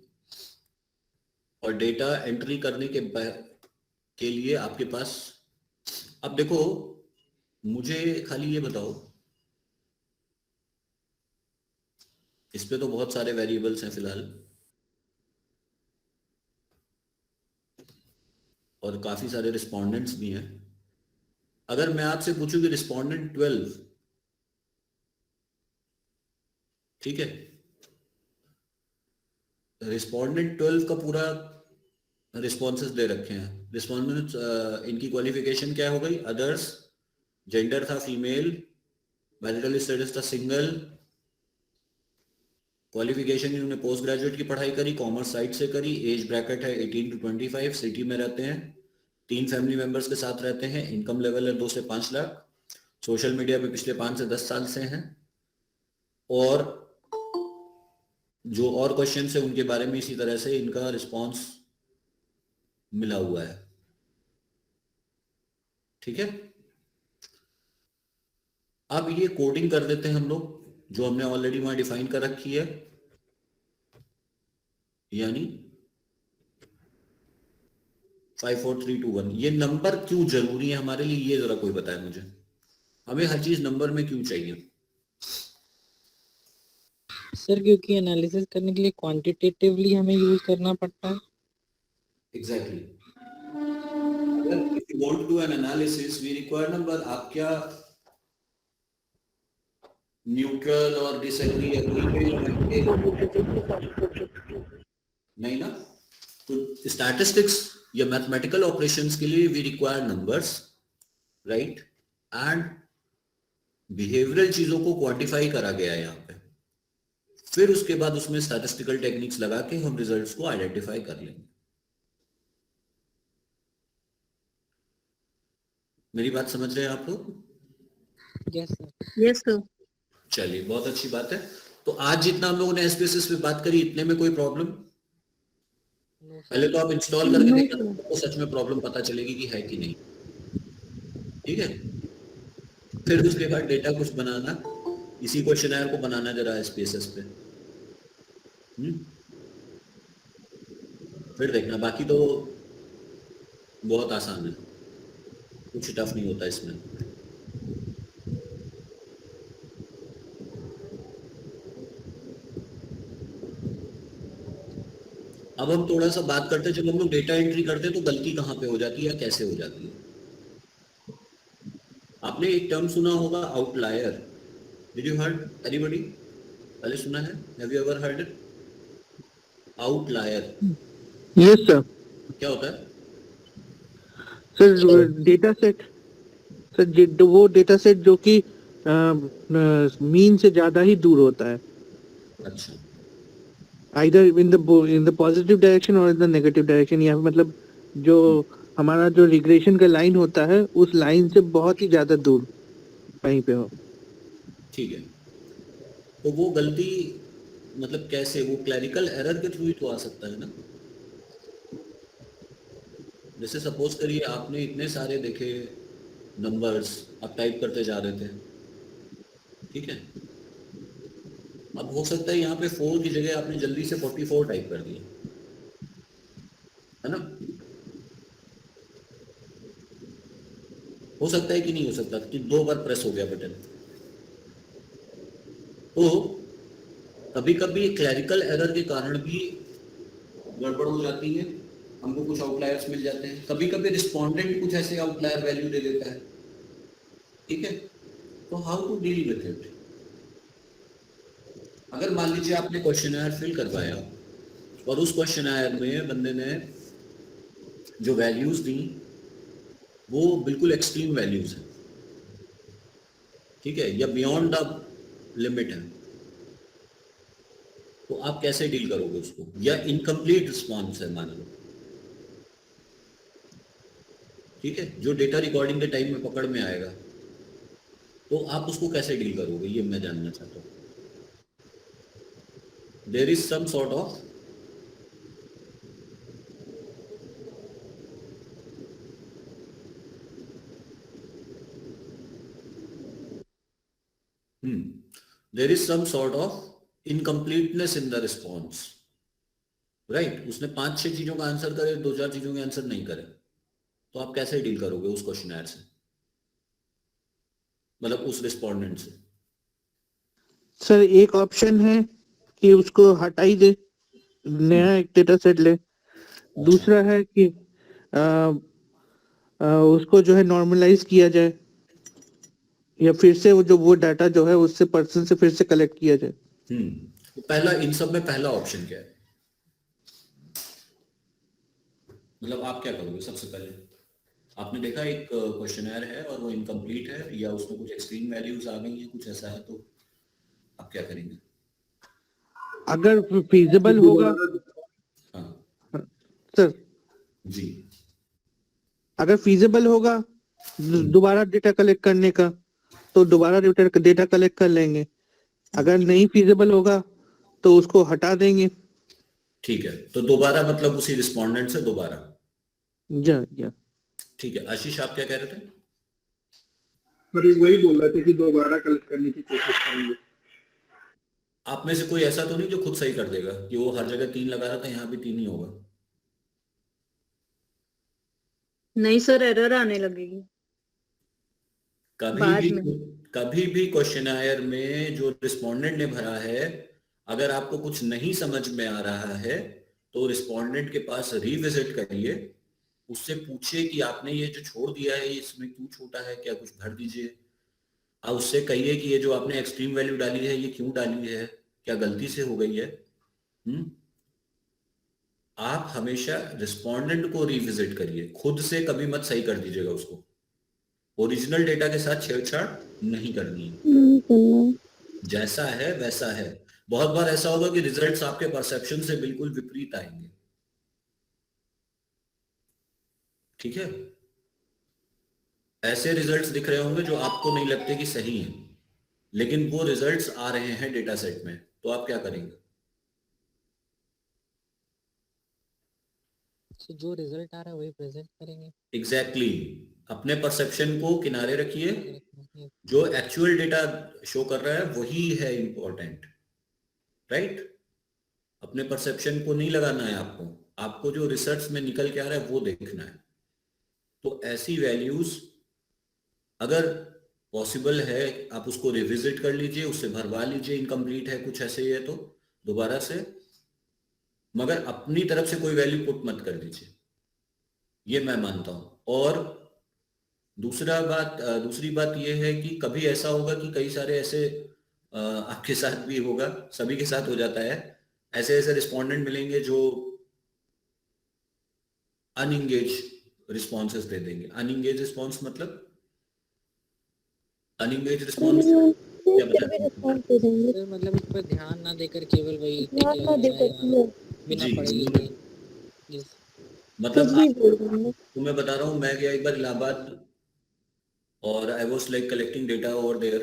और डेटा एंट्री करने के लिए आपके पास, अब देखो मुझे खाली ये बताओ, इस पे तो बहुत सारे वेरिएबल्स हैं फिलहाल और काफी सारे रिस्पोंडेंट्स भी हैं। अगर मैं आपसे पूछूं कि रिस्पोंडेंट 12, ठीक है, रिस्पोंडेंट 12 का पूरा रिस्पॉन्सेस दे रखे हैं। रिस्पॉन्डेंट इनकी क्वालिफिकेशन क्या हो गई? अदर्स, जेंडर था फीमेल, मैरिटल स्टेटस था सिंगल, क्वालिफिकेशन इन्होंने पोस्ट ग्रेजुएट की पढ़ाई करी, कॉमर्स साइड से करी, एज ब्रैकेट है 18 to 25, सिटी में रहते हैं, 3 फैमिली मेंबर्स के साथ रहते हैं, इनकम लेवल है 2 से 5 लाख, सोशल मीडिया पे पिछले 5 से 10 साल से हैं, और जो और क्वेश्चन है उनके बारे में इसी तरह से इनका रिस्पॉन्स मिला हुआ है। ठीक है, अब ये कोडिंग कर देते हैं हम लोग जो हमने ऑलरेडी वहां डिफाइन कर रखी है, यानी 54321। ये नंबर क्यों जरूरी है हमारे लिए, ये जरा कोई बताए मुझे, हमें हर चीज नंबर में क्यों चाहिए? सर क्योंकि एनालिसिस करने के लिए क्वांटिटेटिवली हमें यूज करना पड़ता है। Exactly, if you want to do an analysis we require number. आप क्या न्यूट्रल और डिसएग्री एग्री नहीं ना? तो स्टैटिस्टिक्स या मैथमेटिकल ऑपरेशंस के लिए we require numbers, right? And behavioural चीजों को क्वांटिफाई करा गया है यहाँ पे, फिर उसके बाद उसमें स्टैटिस्टिकल टेक्निक्स लगा के हम रिजल्ट्स को आइडेंटिफाई कर लेंगे। मेरी बात समझ रहे हैं आप लोग? Yes sir. Yes, sir. चलिए, बहुत अच्छी बात है। तो आज जितना हम लोगों ने एसपीएसएस पे बात करी, इतने में कोई प्रॉब्लम? पहले तो आप इंस्टॉल करके No, देखना, sir. तो सच में प्रॉब्लम पता चलेगी कि है कि नहीं। ठीक है, फिर उसके बाद डेटा कुछ बनाना, इसी क्वेश्चनर को बनाना जरा एसपीएसएस पे। फिर देखना, बाकी तो बहुत आसान है, कुछ टफ नहीं होता इसमें। अब हम थोड़ा सा बात करते हैं, जब हम लोग डेटा एंट्री करते हैं तो गलती कहाँ पे हो जाती है या कैसे हो जाती है? आपने एक टर्म सुना होगा, outlier. Did you heard anybody? पहले सुना है? Have you ever heard it? Outlier yes sir. क्या होता है? सर डेटा सेट, सर वो डेटा सेट जो कि मीन से ज्यादा ही दूर होता है, अच्छा, either in the positive direction और इन द नेगेटिव डायरेक्शन, या मतलब जो हमारा जो रिग्रेशन का लाइन होता है उस लाइन से बहुत ही ज्यादा दूर कहीं पे हो। ठीक है। तो वो गलती मतलब कैसे? वो क्लरिकल एरर के थ्रू ही तो आ सकता है ना। जैसे सपोज करिए आपने इतने सारे देखे नंबर्स, आप टाइप करते जा रहे थे, ठीक है, अब हो सकता है यहाँ पे 4 की जगह आपने जल्दी से 44 टाइप कर दिया, है ना? हो सकता है कि नहीं हो सकता कि 2 बार प्रेस हो गया बटन? तो कभी कभी क्लरिकल एरर के कारण भी गड़बड़ हो जाती है, हमको कुछ आउटलायर्स मिल जाते हैं, कभी कभी रिस्पोंडेंट कुछ ऐसे आउटलायर वैल्यू दे देता है, ठीक है। तो how to deal with it? अगर मान लीजिए आपने क्वेश्चनर फिल करवाया और उस क्वेश्चनर में बंदे ने जो वैल्यूज दी वो बिल्कुल एक्सट्रीम वैल्यूज है, ठीक है, या बियॉन्ड द लिमिट है, तो आप कैसे डील करोगे उसको? या इनकम्प्लीट रिस्पॉन्स है मान लो, ठीक है, जो डेटा रिकॉर्डिंग के टाइम में पकड़ में आएगा, तो आप उसको कैसे डील करोगे, ये मैं जानना चाहता हूँ. There is some sort of there is some sort of incompleteness in the response, right. उसने 5-6 चीजों का आंसर करे, 2-4 चीजों के आंसर नहीं करे, तो आप कैसे डील करोगे उस क्वेश्चनर से, मतलब उस रिस्पोंडेंट से? सर एक ऑप्शन है कि उसको हटा ही दे, नया एक डेटा सेट ले। दूसरा है कि उसको जो है नॉर्मलाइज किया जाए, या फिर से वो डाटा जो है उससे पर्सन से फिर से कलेक्ट किया जाए। तो पहला, इन सब में पहला ऑप्शन क्या है, मतलब आप क्या करोगे सबसे पहले? आपने देखा एक क्वेश्चनर है और वो इनकम्प्लीट है, या उसमें कुछ एक्सट्रीम वैल्यूज आ गई हैं, कुछ ऐसा है, तो आप क्या करेंगे? अगर फीजिबल होगा, हाँ सर जी. अगर फीजिबल होगा दोबारा डेटा कलेक्ट करने का, तो दोबारा डेटा कलेक्ट कर लेंगे। अगर नहीं फीजिबल होगा तो उसको हटा देंगे। ठीक है, तो दोबारा मतलब उसी रिस्पोंडेंट से दोबारा. या ठीक है, आशीष आप क्या कह रहे थे? पर वही बोल रहे थे कि दोबारा कलेक्ट करने की कोशिश करेंगे। आप में से कोई ऐसा तो नहीं जो खुद सही कर देगा कि वो हर जगह 3 लगा रहा था, यहाँ भी 3 ही होगा? नहीं सर, एरर आने लगेगी कभी बाद भी, में। कभी भी क्वेश्चनायर में जो रिस्पोंडेंट ने भरा है, अगर आपको कुछ नहीं समझ में आ रहा है, तो रिस्पोंडेंट के पास रिविजिट करिए, उससे पूछिए कि आपने ये जो छोड़ दिया है इसमें क्यों छोटा है, क्या कुछ भर दीजिए. आप उससे कहिए कि ये जो आपने एक्सट्रीम वैल्यू डाली है ये क्यों डाली है, क्या गलती से हो गई है. आप हमेशा रिस्पोंडेंट को रिविजिट करिए, खुद से कभी मत सही कर दीजिएगा उसको. ओरिजिनल डेटा के साथ छेड़छाड़ नहीं करनी है, जैसा है वैसा है. बहुत बार ऐसा होगा कि रिजल्ट्स आपके परसेप्शन से बिल्कुल विपरीत आएंगे, ठीक है. ऐसे रिजल्ट्स दिख रहे होंगे जो आपको नहीं लगते कि सही हैं, लेकिन वो रिजल्ट्स आ रहे हैं डेटा सेट में, तो आप क्या करेंगे? तो जो रिजल्ट आ रहा है वही प्रेजेंट करेंगे। एग्जैक्टली अपने परसेप्शन को किनारे रखिए, अगर जो एक्चुअल डेटा शो कर रहा है वही है इंपॉर्टेंट, राइट. अपने परसेप्शन को नहीं लगाना है आपको, आपको जो रिसर्च में निकल के आ रहा है वो देखना है. तो ऐसी वैल्यूज अगर पॉसिबल है आप उसको रिविजिट कर लीजिए, उससे भरवा लीजिए, इनकम्प्लीट है कुछ ऐसे ही है तो दोबारा से, मगर अपनी तरफ से कोई वैल्यू पुट मत कर दीजिए, ये मैं मानता हूं. और दूसरी बात यह है कि कभी ऐसा होगा कि कई सारे ऐसे आपके साथ भी होगा, सभी के साथ हो जाता है, ऐसे ऐसे रिस्पोंडेंट मिलेंगे जो अनइंगेज रिस्पॉन्सेस दे देंगे. अनइंगेज रिस्पॉन्स मतलब, अनइंगेज रिस्पॉन्स क्या बताते हैं? सर मतलब इस पर ध्यान ना देकर केवल वही टिक लगाना या बिना जी पढ़े ही जी. जिस मतलब तो मैं बता रहा हूँ, मैं गया एक बार इलाहाबाद और I was like collecting data over there,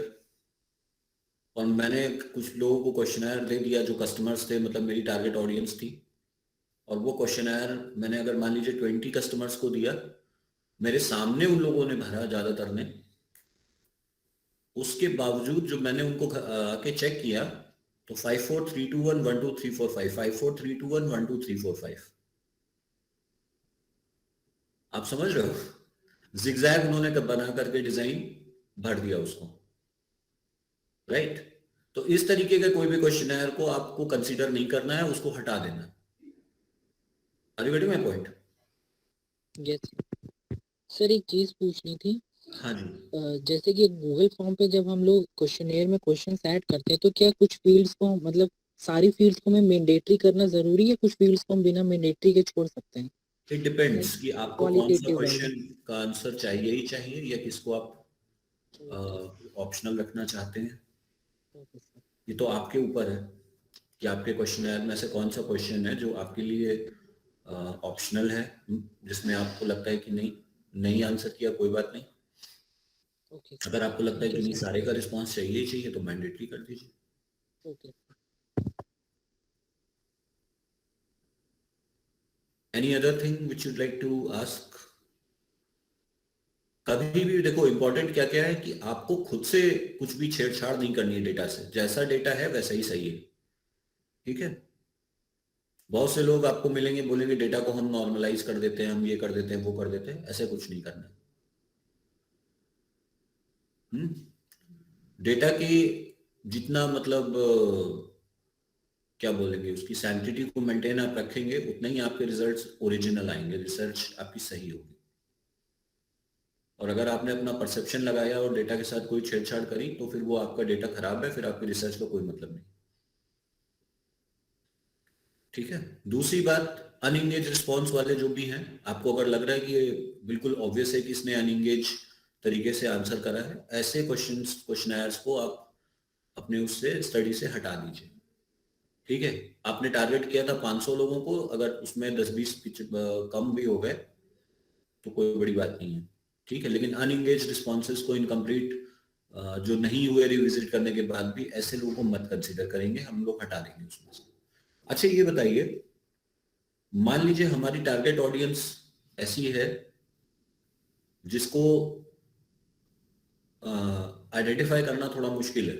और मैंने कुछ लोगों को क्वेश्चनर दे दिया जो कस्टमर्स थे, मतलब मेरी टारगेट ऑडियंस थी. और वो क्वेश्चनर मैंने अगर मान लीजिए 20 कस्टमर्स को दिया, मेरे सामने उन लोगों ने भरा ज्यादातर ने, उसके बावजूद जब मैंने उनको आके चेक किया तो 5 4 3 2 1 1 2 3 4 5 5 4 3 2 1 1 2 3 4 5. आप समझ रहे हो, जिगजैग उन्होंने बना करके डिजाइन भर दिया उसको, राइट. तो इस तरीके का कोई भी क्वेश्चनर को आपको कंसीडर नहीं करना है, उसको हटा देना. Are you getting my point? Yes sir, एक चीज पूछनी थी। हाँ जी. जैसे कि गूगल फॉर्म पे जब हम लोग क्वेश्चनेयर में क्वेश्चन ऐड करते हैं, तो क्या कुछ फील्ड्स को मतलब सारी फील्ड्स को हमें मैंडेटरी करना जरूरी है, कुछ फील्ड्स को हम बिना मैंडेटरी के छोड़ सकते हैं? इट डिपेंड्स कि आपको कौन सा क्वालिटेटिव क्वेश्चन का आंसर चाहिए ही चाहिए, या किसको आप ऑप्शनल रखना चाहते हैं, ये तो आपके ऊपर है कि आपके क्वेश्चन में से कौन सा क्वेश्चन है जो आपके लिए ऑप्शनल है, जिसमें आपको लगता है कि नहीं आंसर किया कोई बात नहीं। ओके अगर आपको लगता है कि नहीं सारे का रिस्पांस चाहिए ही चाहिए तो मैंडेटरी कर दीजिए। Okay. Any other thing which you'd like to ask? कभी भी देखो इंपॉर्टेंट क्या क्या है कि आपको खुद से कुछ भी छेड़छाड़ नहीं करनी है डेटा से, जैसा डेटा है वैसा ही सही है, ठीक है। बहुत से लोग आपको मिलेंगे बोलेंगे डेटा को हम नॉर्मलाइज कर देते हैं, हम ये कर देते हैं, वो कर देते हैं, ऐसे कुछ नहीं करना है। डेटा की जितना मतलब क्या बोलेंगे उसकी सैंक्टिटी को मेंटेन आप रखेंगे उतना ही आपके रिजल्ट्स ओरिजिनल आएंगे, रिसर्च आपकी सही होगी। और अगर आपने अपना परसेप्शन लगाया और डेटा के साथ कोई छेड़छाड़ करी तो फिर वो आपका डेटा खराब है, फिर आपकी रिसर्च का कोई मतलब नहीं, ठीक है। दूसरी बात, अनइंगेज रिस्पॉन्स वाले जो भी हैं, आपको अगर लग रहा है कि ये बिल्कुल ऑब्वियस है कि इसने अनइंगेज तरीके से आंसर करा है, ऐसे क्वेश्चनर्स को आप अपने उससे स्टडी से हटा दीजिए, ठीक है। आपने टारगेट किया था 500 लोगों को, अगर उसमें 10-20 कम भी हो गए तो कोई बड़ी बात नहीं है, ठीक है। लेकिन अनइंगेज रिस्पॉन्सेज को इनकम्प्लीट जो नहीं हुए रिविजिट करने के बाद भी, ऐसे लोगों को मत कंसीडर करेंगे, हम लोग हटा देंगे उसमें से। अच्छा ये बताइए, मान लीजिए हमारी टारगेट ऑडियंस ऐसी है जिसको आइडेंटिफाई करना थोड़ा मुश्किल है,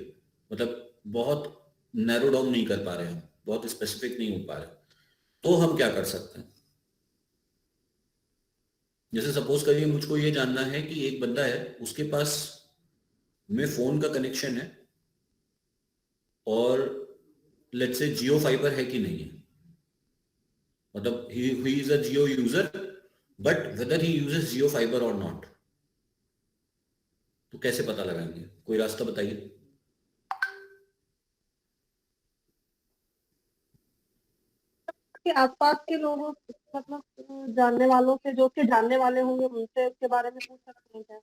मतलब बहुत नैरो डाउन नहीं कर पा रहे हैं, बहुत स्पेसिफिक नहीं हो पा रहे, तो हम क्या कर सकते हैं? जैसे सपोज करिए मुझको ये जानना है कि एक बंदा है, उसके पास में फोन का कनेक्शन है और लेट्स से जियो फाइबर है कि नहीं है, मतलब he is a Jio user but whether he uses Jio fibre और नॉट, तो कैसे पता लगाएंगे? कोई रास्ता बताइए। के आसपास के लोगों मतलब जानने वालों से, जो उसके जानने वाले होंगे उनसे उसके बारे में पूछ सकते हैं क्या?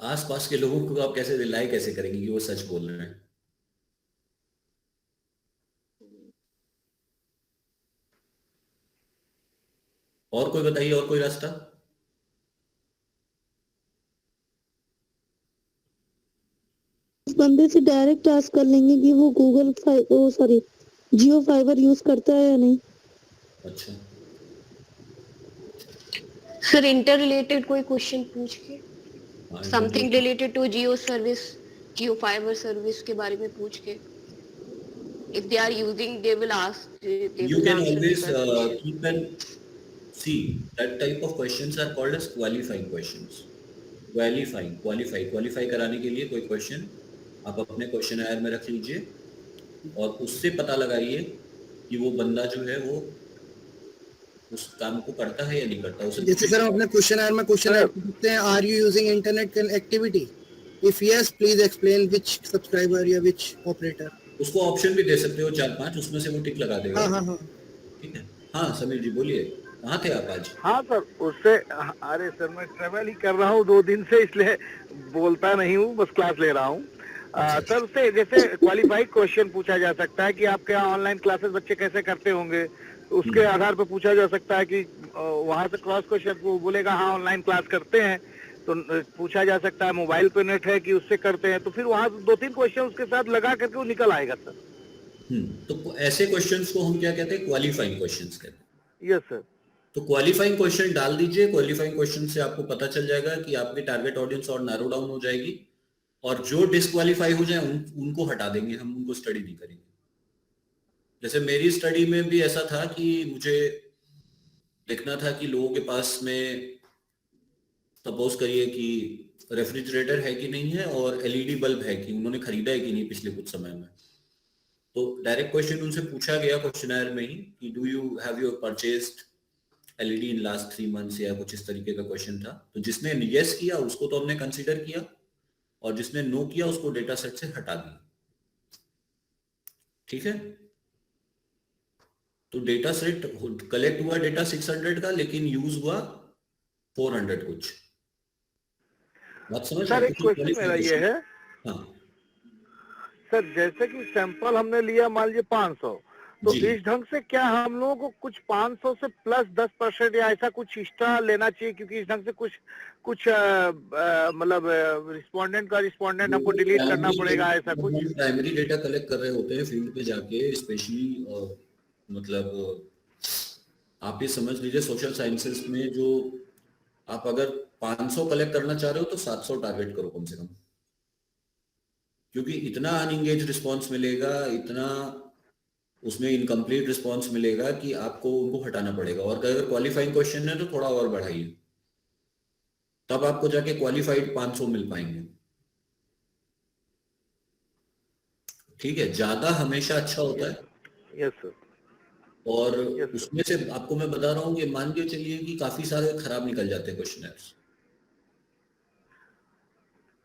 आसपास के लोगों को आप कैसे रिलाई कैसे करेंगे कि वो सच बोल रहे हैं? और कोई बताइए, और कोई रास्ता? उस बंदे से डायरेक्ट आस्क कर लेंगे कि वो जियो फाइबर यूज करता है या नहीं। अच्छा, सर इंटर रिलेटेड कोई क्वेश्चन पूछ के, हाँ, something related to Jio service, Jio fibre service के बारे में पूछ के, if they are using they will ask, they you will can answer always the question. keep an see that type of questions are called as qualifying questions. Qualify कराने के लिए कोई क्वेश्चन आप अपने क्वेश्चन में रख लीजिए और उससे पता लगाइए कि वो बंदा जो है वो उस काम को करता है या नहीं करता। उसे जैसे सर हम अपने क्वेश्चन में क्वेश्चन ऐड कर सकते हैं, are you using internet connectivity, if yes please explain which subscriber या व्हिच ऑपरेटर। उसको ऑप्शन भी दे सकते हो 4-5, उसमें से वो टिक लगा देगा। हाँ ठीक है। हाँ समीर जी बोलिए, कहाँ थे आप आज? हाँ सर, उससे अरे सर मैं ट्रेवल ही कर रहा हूँ 2 दिन से, इसलिए बोलता नहीं हूँ, बस क्लास ले रहा हूँ। सर उससे जैसे क्वालिफाइड क्वेश्चन पूछा जा सकता है कि आपके यहाँ ऑनलाइन क्लासेस बच्चे कैसे करते होंगे, उसके आधार पर पूछा जा सकता है कि वहाँ से क्रॉस क्वेश्चन वो बोलेगा हाँ ऑनलाइन क्लास करते हैं, तो पूछा जा सकता है मोबाइल पे नेट है कि उससे करते हैं, तो फिर वहाँ 2-3 क्वेश्चन उसके साथ लगा करके वो निकल आएगा सर। तो ऐसे क्वेश्चंस को हम क्या कहते हैं? क्वालिफाइंग क्वेश्चंस कहते हैं। Yes sir. तो क्वालिफाइंग क्वेश्चन डाल दीजिए। क्वालिफाइंग क्वेश्चन से आपको पता चल जाएगा कि आपकी टारगेट ऑडियंस और नैरो डाउन हो जाएगी, और जो डिस्क्वालीफाई हो जाए उनको हटा देंगे, हम उनको स्टडी नहीं करेंगे। जैसे मेरी स्टडी में भी ऐसा था कि मुझे देखना था कि लोगों के पास में सपोज करिए कि रेफ्रिजरेटर है कि नहीं है और एलईडी बल्ब है कि उन्होंने खरीदा है कि नहीं पिछले कुछ समय में। तो डायरेक्ट क्वेश्चन उनसे पूछा गया क्वेश्चनर में ही कि do you have you purchased LED in last 3 months या कुछ इस तरीके का क्वेश्चन था। तो जिसने यस किया उसको तो हमने कंसीडर किया, और जिसने नो किया उसको डेटा सेट से हटा दिया। ठीक है। तो डेटा सेट कलेक्ट हुआ डेटा 600 का, लेकिन यूज हुआ 400 कुछ। बात समझ सर एक क्वेश्चन मेरा ये है, हाँ सर जैसे कि सैंपल हमने लिया मान लीजिए 500, तो जी। इस ढंग से क्या हम लोगों को कुछ 500 से प्लस 10% या ऐसा कुछ एक्स्ट्रा लेना चाहिए, क्योंकि इस ढंग से कुछ कुछ मतलब रिस्पोंडेंट हमको डिलीट करना पड़ेगा, ऐसा कुछ? हम प्राइमरी डेटा कलेक्ट कर रहे होते हैं फील्ड पे जाके, स्पेशली मतलब आप ये समझ लीजिए सोशल साइंसेस में जो आप अगर 500 कलेक्ट करना चाह रहे हो तो 700 टारगेट करो कम से कम, क्योंकि इतना अनइंगेज रिस्पॉन्स मिलेगा, इतना उसमें इनकम्प्लीट रिस्पॉन्स मिलेगा कि आपको उनको हटाना पड़ेगा। और अगर क्वालिफाइंग क्वेश्चन है तो थोड़ा और बढ़ाइए, तब आपको जाके क्वालिफाइड 500 मिल पाएंगे। ठीक है, ज्यादा हमेशा अच्छा होता है। Yes sir. और उसमें से आपको मैं बता रहा हूँ कि मान के चलिए कि काफी सारे खराब निकल जाते हैं क्वेश्चनर्स।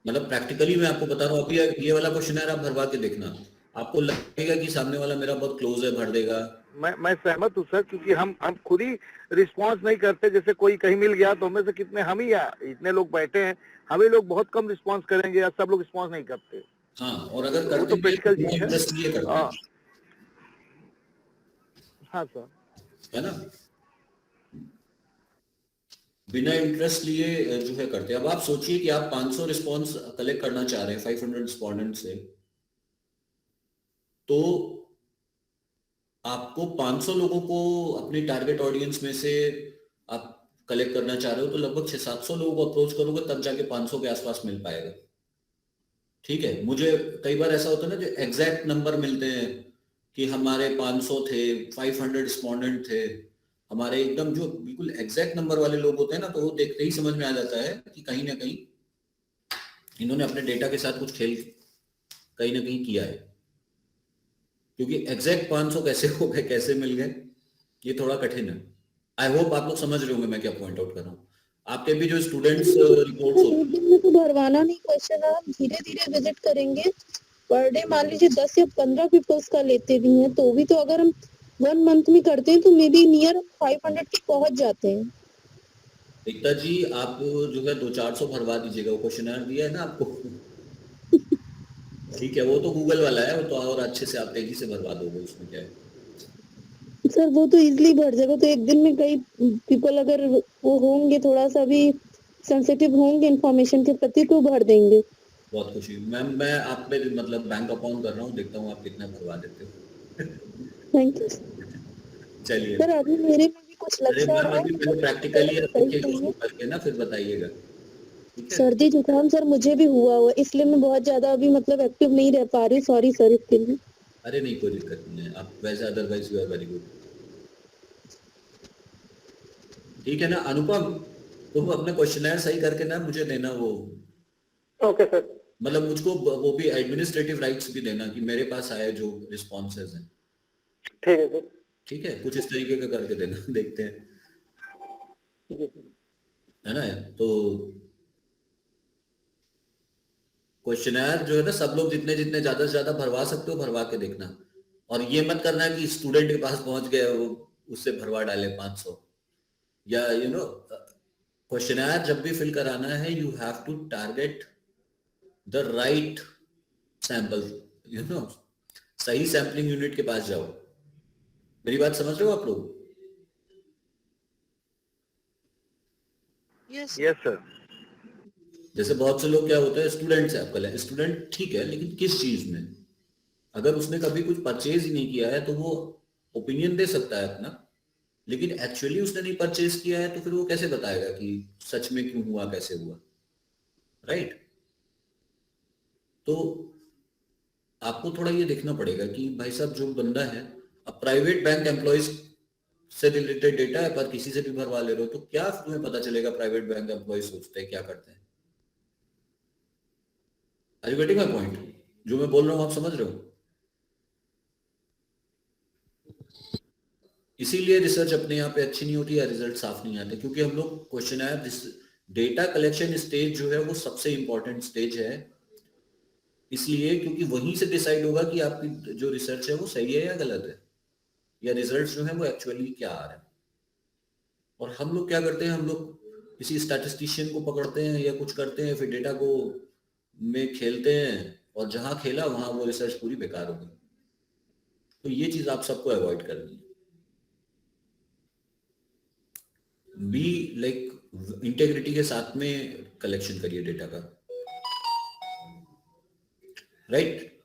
मतलब प्रैक्टिकली मैं आपको बता रहा हूँ, अभी ये वाला क्वेश्चनर आप भरवा के देखना, आपको लगेगा कि सामने वाला मेरा बहुत क्लोज है, भर देगा। मैं सहमत हूँ सर, क्योंकि हम खुद ही रिस्पांस नहीं करते। जैसे कोई कहीं मिल गया तो हमें से कितने, हम ही या इतने लोग बैठे हैं, हम ही लोग बहुत कम रिस्पांस करेंगे या सब लोग रिस्पांस नहीं करते। हाँ, और अगर करते वो तो प्रैक्टिकल चीज है। इंटरेस्ट लिए करते हैं। हाँ सर, है ना, बिना इंटरेस्ट लिए जो है करते हैं। अब आप सोचिए कि आप 500 रिस्पॉन्स कलेक्ट करना चाह रहे हैं 500 रिस्पोंडेंट से, तो आपको 500 लोगों को अपने टारगेट ऑडियंस में से आप कलेक्ट करना चाह रहे हो, तो लगभग 600-700 लोगों को अप्रोच करोगे तब जाके 500 के आसपास मिल पाएगा। ठीक है, मुझे कई बार ऐसा होता है ना जो एग्जैक्ट नंबर मिलते हैं कि हमारे 500 थे, 500 रिस्पोंडेंट थे हमारे, एकदम जो बिल्कुल एग्जैक्ट नंबर वाले लोग होते हैं ना, तो वो देखते ही समझ में आ जाता है कि कहीं ना कहीं इन्होंने अपने डेटा के साथ कुछ खेल कहीं ना कहीं किया है। क्योंकि एग्जैक्ट 500 कैसे हो गए, कैसे मिल गए, ये थोड़ा कठिन है। आई होप आप लोग समझ रहे होंगे मैं क्या पॉइंट आउट कर रहा हूँ। आपके भी जो स्टूडेंट्स रिपोर्ट्स तो एक दिन में तो भरवाना नहीं क्वेश्चन, हम धीरे धीरे विजिट करेंगे। पर डे मान लीजिए 10 या 15 पीपल्स का लेते भी हैं, तो भी तो अगर हम 1 मंथ में करते हैं तो मे बी नियर 500 के पहुंच जाते हैं। एकता जी, आप जो है 200-400 भरवा दीजिएगा, वो क्वेश्चनर दिया है ना आपको। ठीक है, वो तो गूगल वाला है, वो तो और अच्छे से आप तेजी से भरवा दोगे, उसमें क्या है। सर वो तो इजीली भर जाएगा, तो एक दिन में कई पीपल अगर वो होंगे थोड़ा सा भी सेंसिटिव होंगे इंफॉर्मेशन के प्रति तो भर देंगे। बहुत खुशी मैम, मैं आप पे मतलब बैंक अपॉन कर रहा हूँ, देखता हूँ आप कितना भरवा देते हो। थैंक यू चलिए सर। अभी मेरे में भी कुछ अरे लक्षण मैम, है, अभी पहले प्रैक्टिकली देखिए उसको करके ना फिर बताइएगा। सर्दी जुकाम सर मुझे भी हुआ इसलिए मैं बहुत ज्यादा अभी मतलब एक्टिव नहीं रह पा रही, सॉरी सर इसके लिए। अरे नहीं, कोई दिक्कत नहीं है, आप वैसे otherwise you are very good. ठीक है ना अनुपम, तुम अपने क्वेश्चनर सही करके ना मुझे देना वो। Okay sir. मतलब मुझको वो भी एडमिनिस्ट्रेटिव राइट्स भी देना कि मेरे पास आए जो रिस्पॉन्सेज हैं। ठीक है सर। ठीक है, कुछ इस तरीके का करके देना, देखते हैं, है ना। तो क्वेश्चनर जो है ना, सब लोग जितने जितने ज्यादा से ज्यादा भरवा सकते हो भरवा के देखना, और ये मत करना कि स्टूडेंट के पास पहुंच गए वो उससे भरवा डाले 500 या क्वेश्चनर जब भी फिल कराना है you have to target the right sample, सही सैंपलिंग यूनिट के पास जाओ। मेरी बात समझ रहे हो आप लोग? Yes sir. जैसे बहुत से लोग क्या होता है, स्टूडेंट है आपका, स्टूडेंट ठीक है, लेकिन किस चीज में? अगर उसने कभी कुछ परचेज ही नहीं किया है तो वो ओपिनियन दे सकता है अपना, लेकिन एक्चुअली उसने नहीं परचेज किया है तो फिर वो कैसे बताएगा कि सच में क्यों हुआ, कैसे हुआ, राइट? तो आपको थोड़ा ये देखना पड़ेगा कि भाई साहब जो बंदा है, अब प्राइवेट बैंक एम्प्लॉइज से रिलेटेड डेटा है पर किसी से भी भरवा ले रहे हो, तो क्या तुम्हें पता चलेगा प्राइवेट बैंक एम्प्लॉइज सोचते हैं क्या करते हैं? Are you getting my point? जो मैं बोल रहा हूं आप समझ रहे हो? इसीलिए रिसर्च अपने यहाँ पे अच्छी नहीं होती या रिजल्ट साफ नहीं आते, क्योंकि हम लोग क्वेश्चनर डेटा कलेक्शन स्टेज जो है वो सबसे इंपॉर्टेंट स्टेज है, इसलिए क्योंकि वहीं से डिसाइड होगा कि आपकी जो रिसर्च है वो सही है या गलत है, या रिजल्ट्स जो है वो एक्चुअली क्या आ रहे हैं। और हम लोग क्या करते हैं, हम लोग किसी स्टैटिस्टिशियन को पकड़ते हैं या कुछ करते हैं, फिर डेटा को में खेलते हैं, और जहां खेला वहां वो रिसर्च पूरी बेकार हो गई। तो ये चीज आप सबको अवॉइड करनी है। बी लाइक इंटेग्रिटी के साथ में कलेक्शन करिए डेटा का, राइट?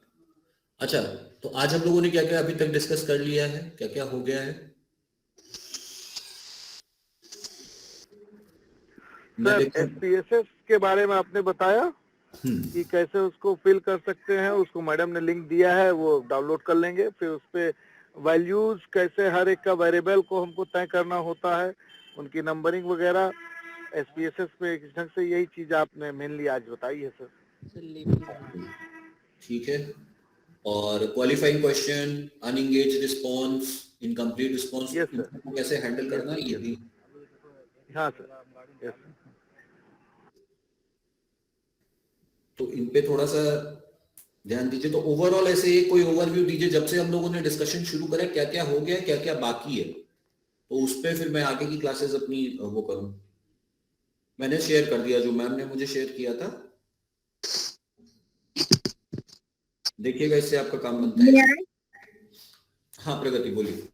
अच्छा, तो आज हम लोगों ने क्या क्या अभी तक डिस्कस कर लिया है, क्या क्या हो गया है? सर SPSS के बारे में आपने बताया कि कैसे उसको फिल कर सकते हैं, उसको मैडम ने लिंक दिया है, वो डाउनलोड कर लेंगे। फिर उस पे वैल्यूज कैसे हर एक का वेरिएबल को हमको तय करना होता है, उनकी नंबरिंग वगैरह SPSS पे एक ढंग से यही चीज आपने मेनली आज बताई है सर। ठीक है। और qualifying question, unengaged response, incomplete response, इनको कैसे हैंडल करना है, ये भी। हाँ सर, यस। तो इन पे थोड़ा सा ध्यान दीजिए। तो ओवरऑल ऐसे एक कोई ओवरव्यू दीजिए, जब से हम लोगों ने डिस्कशन शुरू करा क्या क्या हो गया, क्या क्या बाकी है, तो उस पे फिर मैं आगे की क्लासेस अपनी वो करूं। मैंने शेयर कर दिया जो मैम ने मुझे शेयर किया था, देखिएगा, इससे आपका काम बनता है। हाँ प्रगति बोलिए।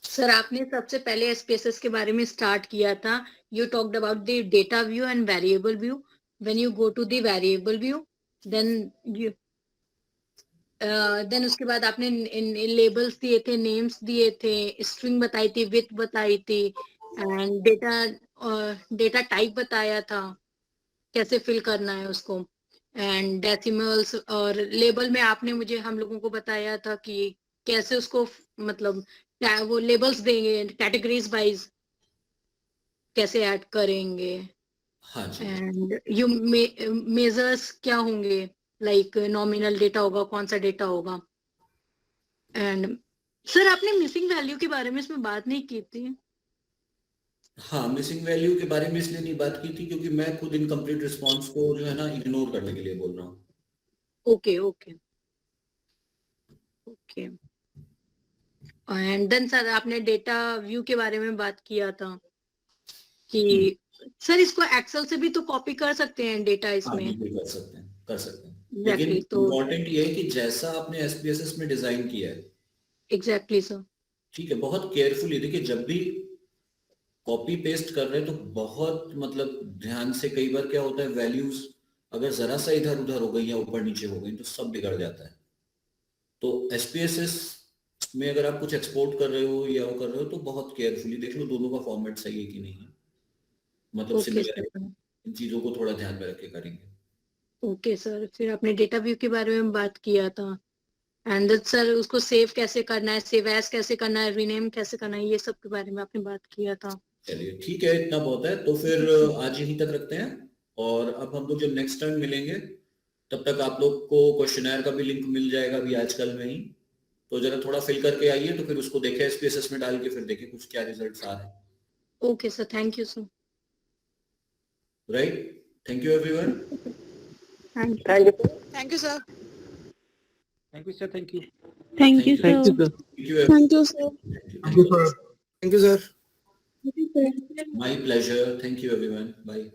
सर आपने सबसे पहले SPSS के बारे में स्टार्ट किया था। You talked about the data view and variable view. When you go to the variable view, then उसके बाद आपने लेबल्स दिए थे, नेम्स दिए थे, स्ट्रिंग बताई थी, विथ बताई थी, एंड डेटा टाइप बताया था कैसे फिल करना है उसको, एंड डेसिमल्स। और लेबल में आपने मुझे हम लोगों को बताया था कि कैसे उसको मतलब वो लेबल्स देंगे, कैटेगरीज वाइज कैसे ऐड करेंगे, हाँ जी। एंड यू मेजर्स क्या होंगे, लाइक नॉमिनल डेटा होगा, कौन सा डेटा होगा। एंड सर आपने मिसिंग वैल्यू के बारे में इसमें बात नहीं की थी। हाँ, मिसिंग वैल्यू के बारे में इसलिए नहीं बात की थी क्योंकि मैं खुद इनकम्प्लीट रिस्पॉन्स को जो है ना इग्नोर करने के लिए बोल रहा हूँ। Okay okay okay. And then sir आपने डेटा व्यू के बारे में बात किया था कि सर इसको एक्सेल से भी तो कॉपी कर सकते हैं डेटा इसमें। हाँ, कर सकते हैं, कर सकते हैं। Exactly, लेकिन तो इम्पोर्टेंट ये है कि जैसा आपने SPSS में डिजाइन किया है, एग्जैक्टली सर, ठीक है, बहुत केयरफुली देखिए, जब भी कॉपी पेस्ट कर रहे हैं तो बहुत मतलब ध्यान से। कई बार क्या होता है, वैल्यूज अगर जरा सा इधर उधर हो गई या ऊपर नीचे हो गई तो सब बिगड़ जाता है। तो SPSS में अगर आप कुछ एक्सपोर्ट कर रहे हो या वो कर रहे हो तो बहुत केयरफुली देख लो दोनों का फॉर्मेट सही है कि नहीं है, मतलब सिमिलर, इन चीजों को थोड़ा ध्यान में रख के करेंगे। Okay sir. फिर आपने डेटा व्यू के बारे में बात किया था, एंड सर उसको सेव कैसे करना है, सेव एज कैसे करना है, रीनेम कैसे करना है, ये सब के बारे में आपने बात किया था। चलिए ठीक है, इतना बहुत है। तो फिर आज यहीं तक रखते हैं, और अब हम लोग जब नेक्स्ट टाइम मिलेंगे तब तक आप लोग को क्वेश्चनर का भी लिंक मिल जाएगा अभी आजकल में ही। तो जरा थोड़ा फिल करके आइए, तो फिर उसको देखें SPSS में डाल के, फिर देखें कुछ क्या रिजल्ट्स आ रहे हैं। Okay sir, thank you sir. Right, thank you everyone. Thank you thank you sir. Thank you sir. Thank you. Thank you thank you sir. Sir. Thank you sir. Thank you sir. Thank you sir. My pleasure. Thank you everyone. Bye.